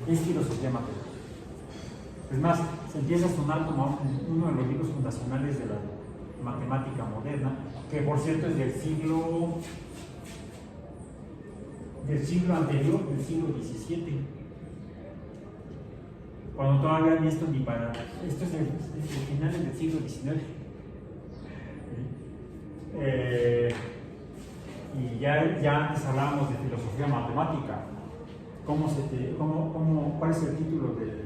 Es filosofía matemática. Es más, se empieza a sonar como uno de los libros fundacionales de la matemática moderna, que por cierto es del siglo anterior, del siglo XVII, cuando todavía ni esto ni para. Esto es de finales del siglo XIX. Y ya antes hablábamos de filosofía matemática. ¿Cuál es el título de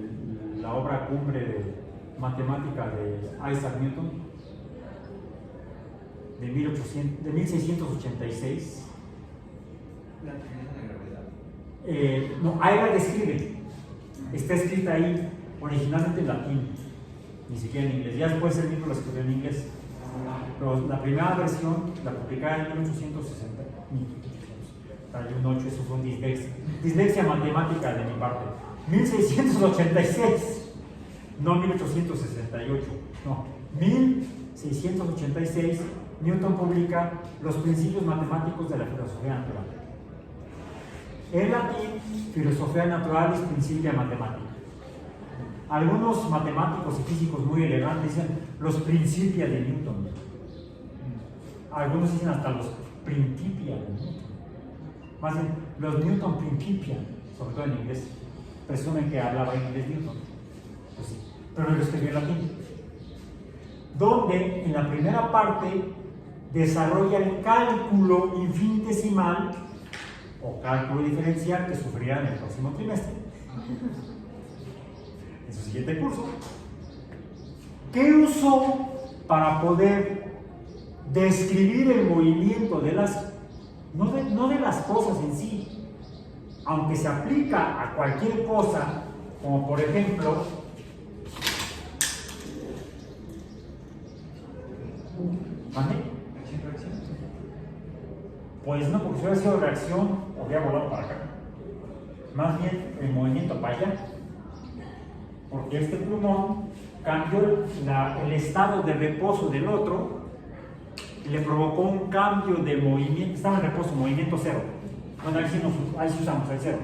la obra cumbre de matemática de Isaac Newton? De 1686. La teoría de la gravedad. No, ahí la describe. Está escrita ahí, originalmente en latín, ni siquiera en inglés. Ya después el libro lo escribió en inglés. Pero la primera versión la publicaba en 1860. Eso fue un dislexia matemática de mi parte. 1686, no 1868, no, 1686, Newton publica los principios matemáticos de la filosofía natural. En latín, filosofía naturalis principia mathematica. Algunos matemáticos y físicos muy elegantes dicen los principia de Newton. Algunos dicen hasta los principia de Newton. Más bien, los Newton Principia, sobre todo en inglés, presumen que hablaba inglés Newton, pues sí, pero lo escribió en latín, donde en la primera parte desarrolla el cálculo infinitesimal o cálculo diferencial que sufrirá en el próximo trimestre, en su siguiente curso, que usó para poder describir el movimiento de las no de las cosas en sí, aunque se aplica a cualquier cosa, como por ejemplo, ¿vale? Pues no, porque si hubiera sido reacción, habría volado para acá. Más bien el movimiento para allá, porque este plumón cambió el estado de reposo del otro. Le provocó un cambio de movimiento, estaba en reposo, movimiento cero. Bueno, ahí sí usamos el cero.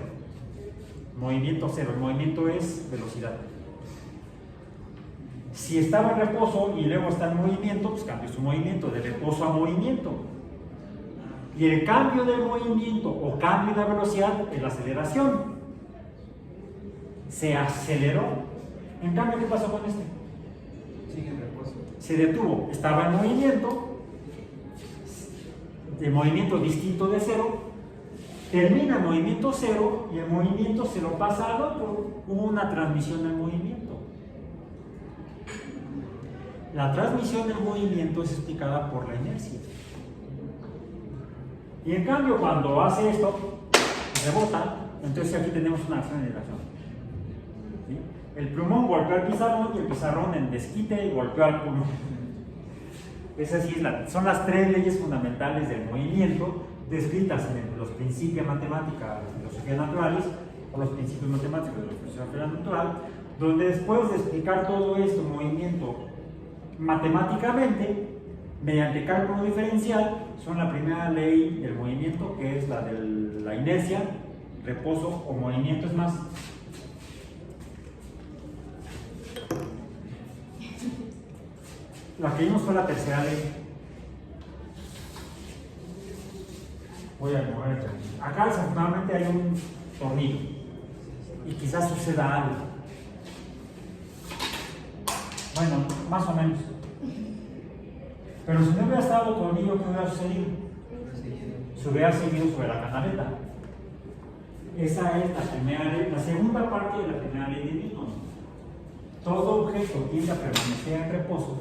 Movimiento cero, el movimiento es velocidad. Si estaba en reposo y luego está en movimiento, pues cambia su movimiento de reposo a movimiento. Y el cambio de movimiento o cambio de velocidad es la aceleración. Se aceleró. En cambio, ¿qué pasó con este? Sigue en reposo. Se detuvo, estaba en movimiento, de movimiento distinto de cero, termina el movimiento cero y el movimiento se lo pasa al otro. Hubo una transmisión del movimiento. La transmisión del movimiento es explicada por la inercia. Y en cambio, cuando hace esto, rebota, entonces aquí tenemos una acción de reacción. ¿Sí? El plumón golpeó al pizarrón y el pizarrón en desquite golpeó al plumón. Esas sí son las tres leyes fundamentales del movimiento descritas en los principios matemáticos de la filosofía naturales o los principios matemáticos de la filosofía natural, donde después de explicar todo esto, movimiento matemáticamente, mediante cálculo diferencial, son la primera ley del movimiento, que es la de la inercia, reposo o movimiento. Es más, la que vimos fue la tercera ley. Voy a mover el tornillo. Acá desafortunadamente hay un tornillo y quizás suceda algo. Bueno, más o menos. Pero si no hubiera estado el tornillo, ¿qué hubiera sucedido? Se hubiera seguido sobre la canaleta. Esa es la primera ley, la segunda parte de la primera ley de Newton. Todo objeto tiende a permanecer en reposo,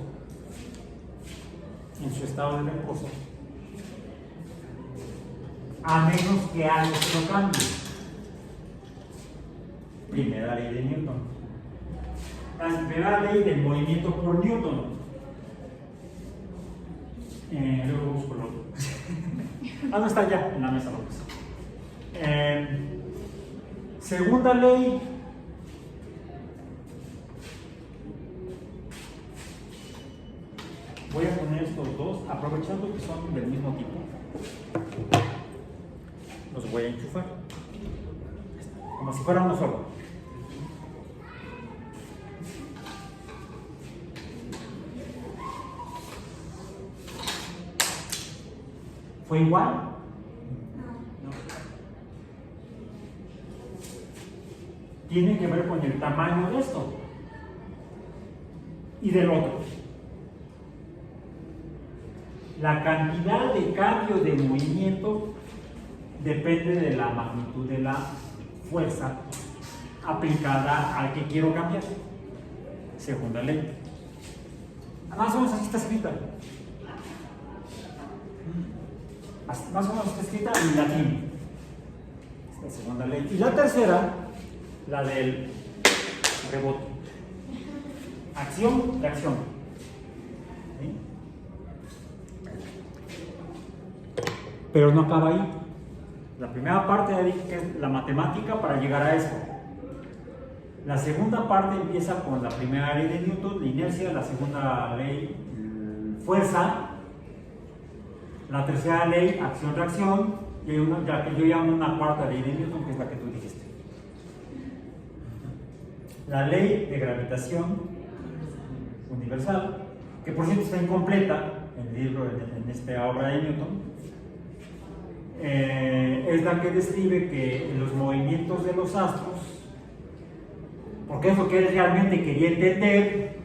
en su estado de reposo, a menos que algo se lo cambie. Primera ley de Newton. La primera ley del movimiento por Newton. Luego busco el otro. No está ya en la mesa lo puse. Segunda ley. Voy a poner estos dos, aprovechando que son del mismo tipo. Los voy a enchufar. Como si fuera uno solo. ¿Fue igual? No. Tiene que ver con el tamaño de esto y del otro. La cantidad de cambio de movimiento depende de la magnitud de la fuerza aplicada al que quiero cambiar. Segunda ley. Más o menos así está escrita. Más o menos está escrita en latín. Esta es la segunda ley. Y la tercera, la del rebote. Acción, reacción. ¿Sí? Pero no acaba ahí. La primera parte ya dije que es la matemática para llegar a eso. La segunda parte empieza con la primera ley de Newton, la inercia, la segunda ley, fuerza. La tercera ley, acción-reacción, y hay una, ya que yo llamo una cuarta ley de Newton, que es la que tú dijiste. La ley de gravitación universal, que por cierto está incompleta en el libro, en esta obra de Newton, es la que describe que los movimientos de los astros, porque es lo que él realmente quería entender,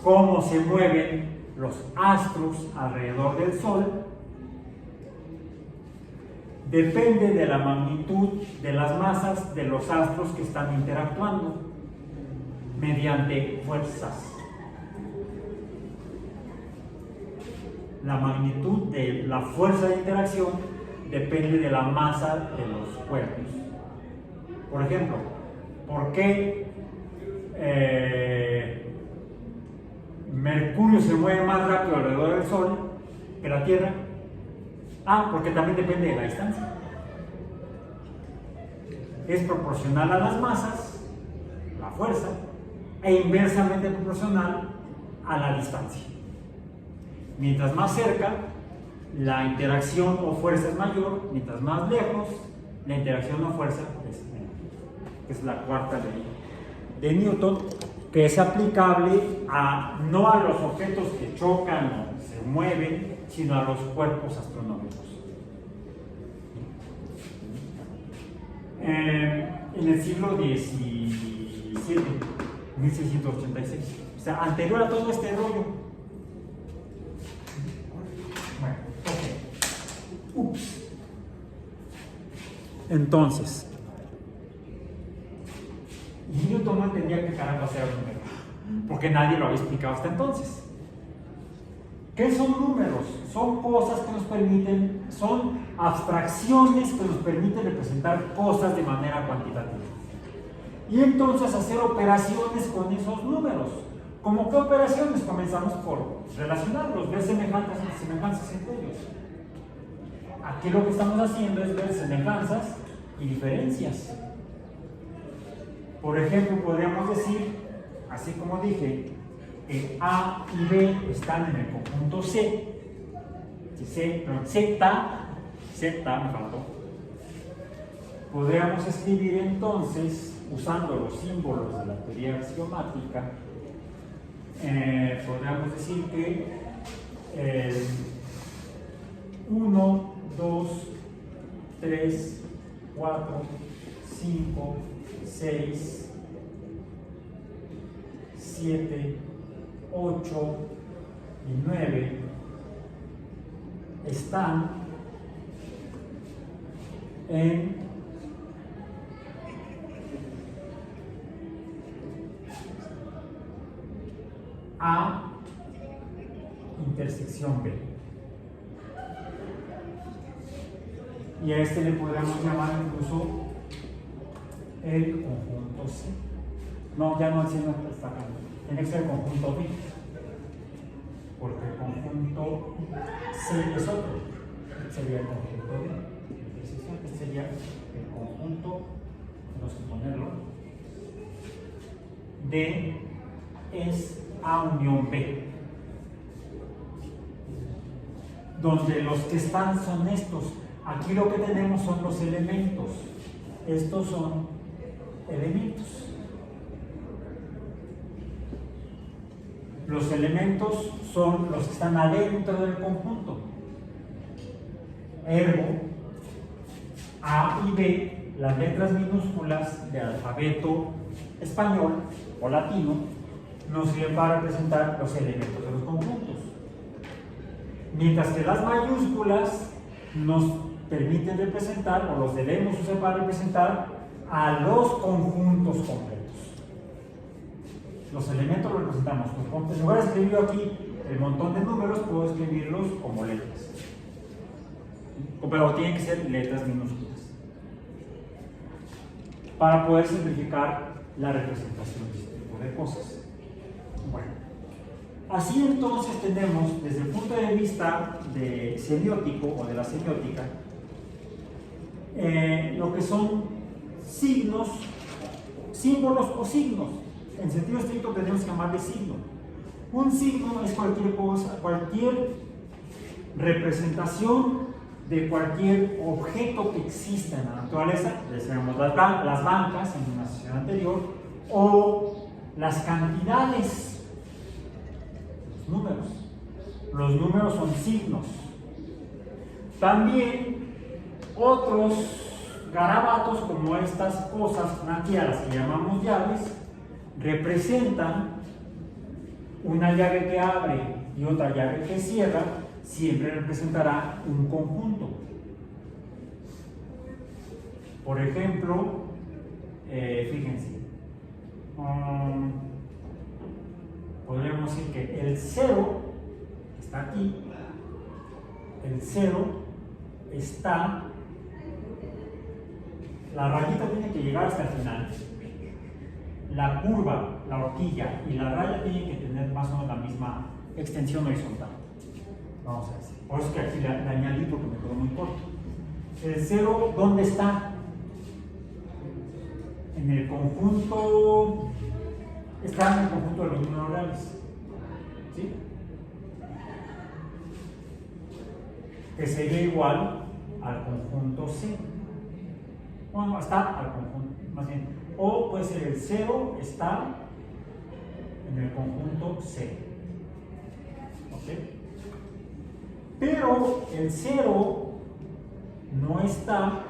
cómo se mueven los astros alrededor del Sol, depende de la magnitud de las masas de los astros que están interactuando mediante fuerzas. La magnitud de la fuerza de interacción depende de la masa de los cuerpos. Por ejemplo, ¿por qué Mercurio se mueve más rápido alrededor del Sol que la Tierra? Porque también depende de la distancia. Es proporcional a las masas, la fuerza, e inversamente proporcional a la distancia. Mientras más cerca, la interacción o fuerza es mayor, mientras más lejos, la interacción o fuerza es menor. Es la cuarta ley de Newton, que es aplicable no a los objetos que chocan o se mueven, sino a los cuerpos astronómicos. En el siglo XVII, 1686, o sea, anterior a todo este rollo. Bueno, ok. Entonces, Newton no entendía qué carajo era un número, porque nadie lo había explicado hasta entonces. ¿Qué son números? Son cosas que nos permiten, son abstracciones que nos permiten representar cosas de manera cuantitativa. Y entonces hacer operaciones con esos números. ¿Cómo qué operaciones? Comenzamos por relacionarlos, ver semejanzas entre ellos. Aquí lo que estamos haciendo es ver semejanzas y diferencias. Por ejemplo, podríamos decir, así como dije, que A y B están en el conjunto Z, me faltó. Podríamos escribir entonces, usando los símbolos de la teoría axiomática, podríamos decir que 1, 2, 3, 4, 5, 6, 7, 8 y 9 están en A intersección B. Y a este le podríamos llamar incluso el conjunto C. No, ya no, el C no está acá. Tiene que ser el conjunto B. Porque el conjunto C es otro. Sería el conjunto B. Este sería el conjunto, tenemos que ponerlo, D es A unión B. Donde los que están son estos. Aquí lo que tenemos son los elementos. Estos son elementos. Los elementos son los que están adentro del conjunto. Ergo, A y B, las letras minúsculas del alfabeto español o latino, nos sirven para representar los elementos de los conjuntos. Mientras que las mayúsculas nos permiten representar, o los debemos usar para representar, a los conjuntos completos. Los elementos los representamos. En lugar de escribirlo aquí el montón de números, puedo escribirlos como letras. Pero tienen que ser letras minúsculas para poder simplificar la representación de este tipo de cosas. Bueno, así entonces tenemos, desde el punto de vista de semiótico o de la semiótica, lo que son signos, símbolos o signos. En sentido estricto tenemos que llamarle signo. Un signo es cualquier cosa, cualquier representación de cualquier objeto que exista en la naturaleza. Decíamos las bancas en una sesión anterior, o las cantidades, los números. Los números son signos. También otros garabatos, como estas cosas aquí a las que llamamos llaves, representan una llave que abre y otra llave que cierra. Siempre representará un conjunto. Por ejemplo, fíjense, podríamos decir que el 0 está aquí, el 0 está, la rayita tiene que llegar hasta el final, la curva, la horquilla y la raya tienen que tener más o menos la misma extensión horizontal. Vamos a decir. Por eso es que aquí le añadí porque me quedó muy corto. El 0, ¿dónde está? En el conjunto, está en el conjunto de los números reales. ¿Sí? Que sería igual al conjunto C. Bueno, está al conjunto, más bien. O puede ser el 0 está en el conjunto C. ¿Ok? Pero el 0 no está,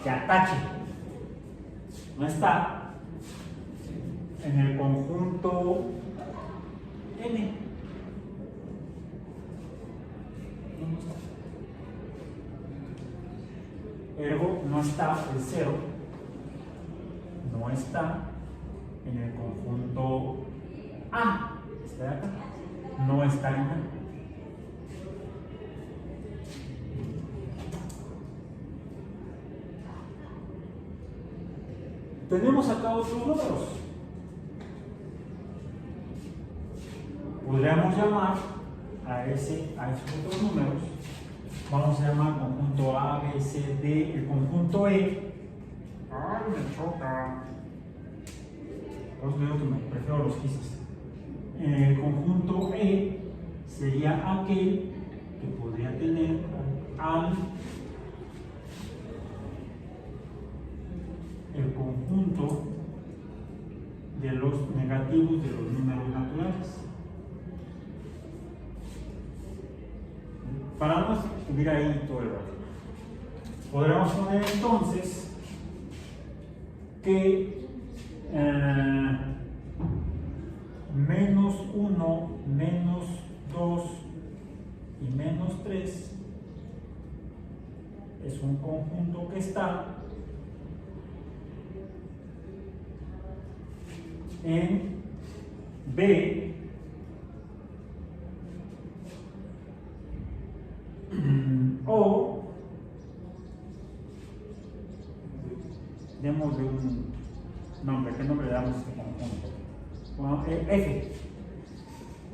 que atache, no está en el conjunto N. No está. Ergo, no está el 0, no está en el conjunto A, está de acá, no está en A. Tenemos acá otros números. Podríamos llamar a esos otros números, vamos a llamar conjunto A, B, C, D, el conjunto E. ¡Ay, me choca! Por eso digo que me prefiero los quises. El conjunto E sería aquel que podría tener el conjunto de los negativos de los números naturales. Para no escribir ahí todo el rato, podremos poner entonces que menos 1, menos 2 y menos 3 es un conjunto que está en B o démosle un nombre. ¿Qué nombre le damos a este conjunto? Bueno, F.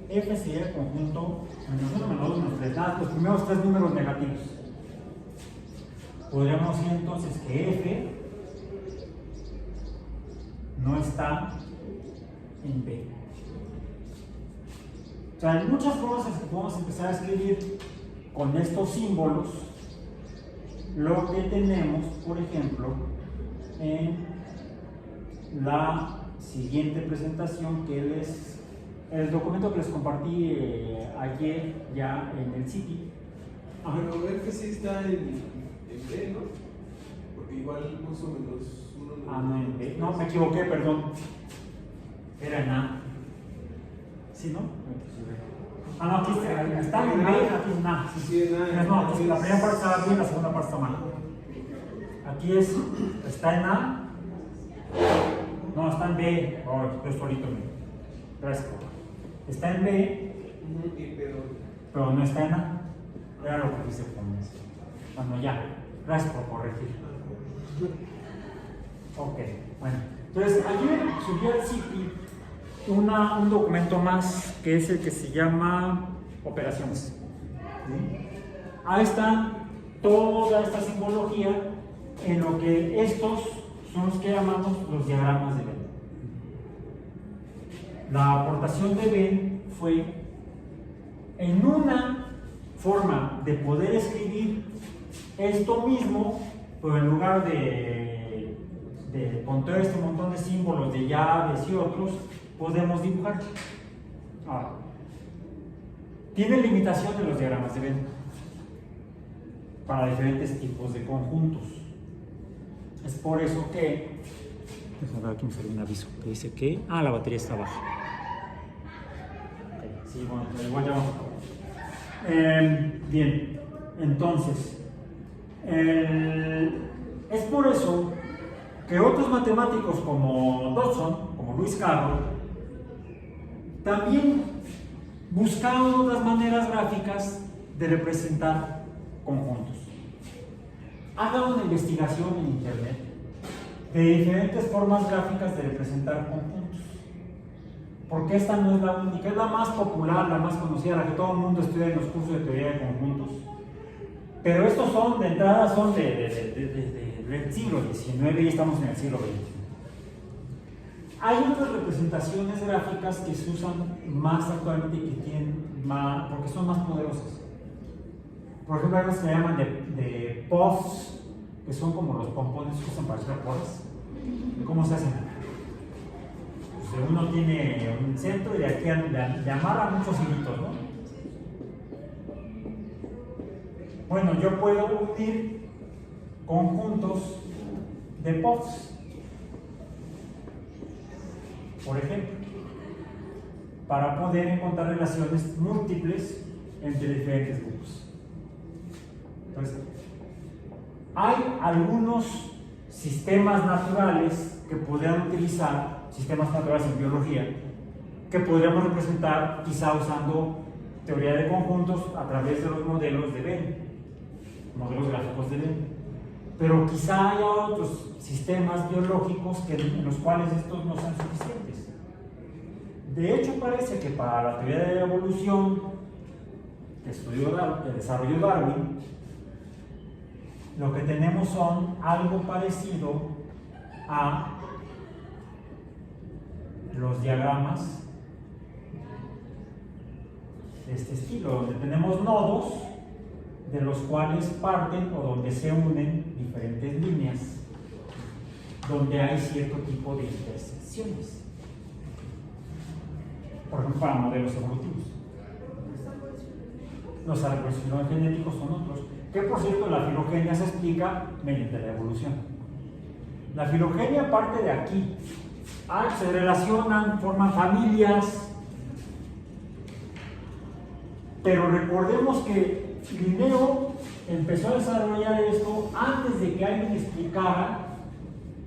F sería el conjunto menos 1, menos 2, menos 3. Nada, los primeros tres números negativos. Podríamos decir entonces que F no está en B. O sea, hay muchas formas en que podemos empezar a escribir con estos símbolos lo que tenemos, por ejemplo, en la siguiente presentación, que es el documento que les compartí ayer ya en el sitio. Pero F sí está en B, ¿no? Porque igual más o menos uno... No, en B. No, me equivoqué, perdón. Era en A. ¿Sí, no? No, aquí está en B, aquí en A. Sí, en A. No, aquí la primera parte está bien, la segunda parte está mal. Aquí está en A. No, está en B. Yo solito me resco. Está en B, pero no está en A. Era lo que hice con eso. Bueno, ya. Gracias por corregir. Ok, bueno. Entonces, ayer subí al sitio un documento más, que es el que se llama operaciones. ¿Sí? Ahí está toda esta simbología en lo que estos son los que llamamos los diagramas de Venn. La aportación de Venn fue en una forma de poder escribir esto mismo, pero en lugar de con todo este montón de símbolos de llaves y otros, podemos dibujar. Ahora, tiene limitación de los diagramas de Venn para diferentes tipos de conjuntos. Es por eso que, déjame ver, aquí me salió un aviso que dice que la batería está baja. Okay, sí, bueno, pero igual ya vamos a acabar. Bien, entonces es por eso que otros matemáticos como Dodson, como Lewis Carroll, también buscaron otras maneras gráficas de representar conjuntos. Hagan una investigación en internet de diferentes formas gráficas de representar conjuntos, porque esta no es la única, es la más popular, la más conocida, la que todo el mundo estudia en los cursos de teoría de conjuntos. Pero estos son, de entrada, son del siglo XIX y estamos en el siglo XX. Hay otras representaciones gráficas que se usan más actualmente y que tienen más, porque son más poderosas. Por ejemplo, hay unas que se llaman de puffs, que son como los pompones que usan para echar porras. ¿Cómo se hacen? Pues uno tiene un centro y de aquí le amarra muchos hilitos, ¿no? Bueno, yo puedo unir conjuntos de puffs, por ejemplo, para poder encontrar relaciones múltiples entre diferentes grupos. Entonces, hay algunos sistemas naturales que podrían utilizar, sistemas naturales en biología, que podríamos representar quizá usando teoría de conjuntos a través de los modelos de Venn, modelos gráficos de Venn. Pero quizá haya otros sistemas biológicos en los cuales estos no sean suficientes. De hecho, parece que para la teoría de la evolución que desarrolló Darwin, lo que tenemos son algo parecido a los diagramas de este estilo, donde tenemos nodos de los cuales parten o donde se unen diferentes líneas, donde hay cierto tipo de intersecciones. Por ejemplo, para modelos evolutivos. Los árboles filogenéticos son otros, que por cierto la filogenia se explica mediante la evolución. La filogenia parte de aquí. Se relacionan, forman familias, pero recordemos que Linneo empezó a desarrollar esto antes de que alguien explicara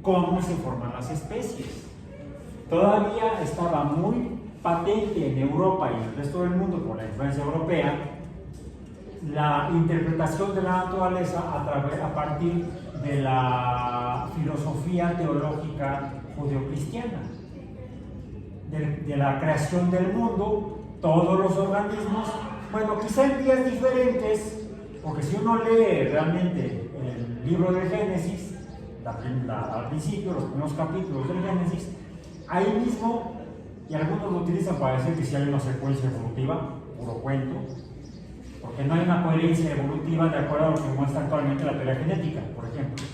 cómo se forman las especies. Todavía estaba muy patente en Europa y en el resto del mundo por la influencia europea la interpretación de la naturaleza a partir de la filosofía filosofía teológica judeocristiana, de la creación del mundo, todos los organismos, bueno, quizá en días diferentes, porque si uno lee realmente el libro del Génesis, al principio, los primeros capítulos del Génesis, ahí mismo, y algunos lo utilizan para decir que si hay una secuencia evolutiva, puro cuento, porque no hay una coherencia evolutiva de acuerdo a lo que muestra actualmente la teoría genética, por ejemplo.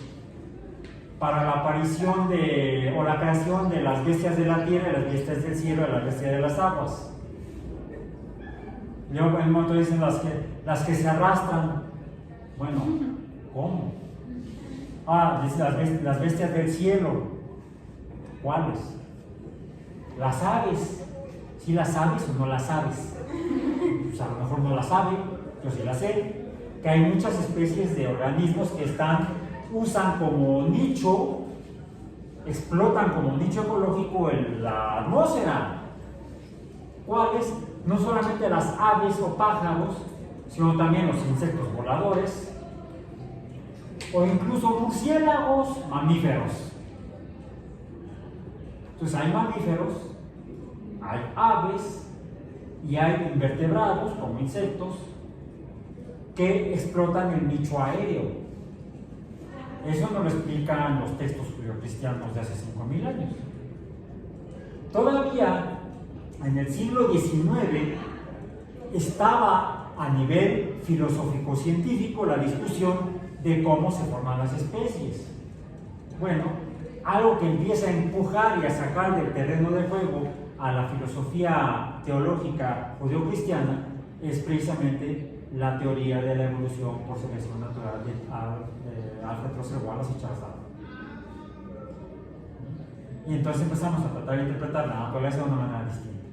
Para la aparición o la creación de las bestias de la tierra, las bestias del cielo y las bestias de las aguas. Luego en el momento dicen las que se arrastran. Bueno, ¿cómo? Dice las bestias del cielo. ¿Cuáles? Las aves. ¿Sí las sabes o no las sabes? Pues a lo mejor no las sabe, yo sí las sé. Que hay muchas especies de organismos que usan como nicho, explotan como nicho ecológico la atmósfera. ¿Cuáles? No solamente las aves o pájaros, sino también los insectos voladores, o incluso murciélagos, mamíferos. Entonces hay mamíferos, hay aves y hay invertebrados como insectos que explotan el nicho aéreo. Eso nos lo explican los textos judeocristianos de hace 5.000 años. Todavía en el siglo XIX estaba a nivel filosófico-científico la discusión de cómo se forman las especies. Bueno, algo que empieza a empujar y a sacar del terreno de juego a la filosofía teológica judeocristiana es precisamente la teoría de la evolución por selección natural de Alfred Russel Wallace y Charles Darwin. Y entonces empezamos a tratar de interpretar la naturaleza de una manera distinta,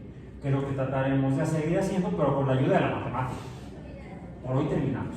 que es lo que trataremos de seguir haciendo, pero con la ayuda de la matemática. Por hoy terminamos.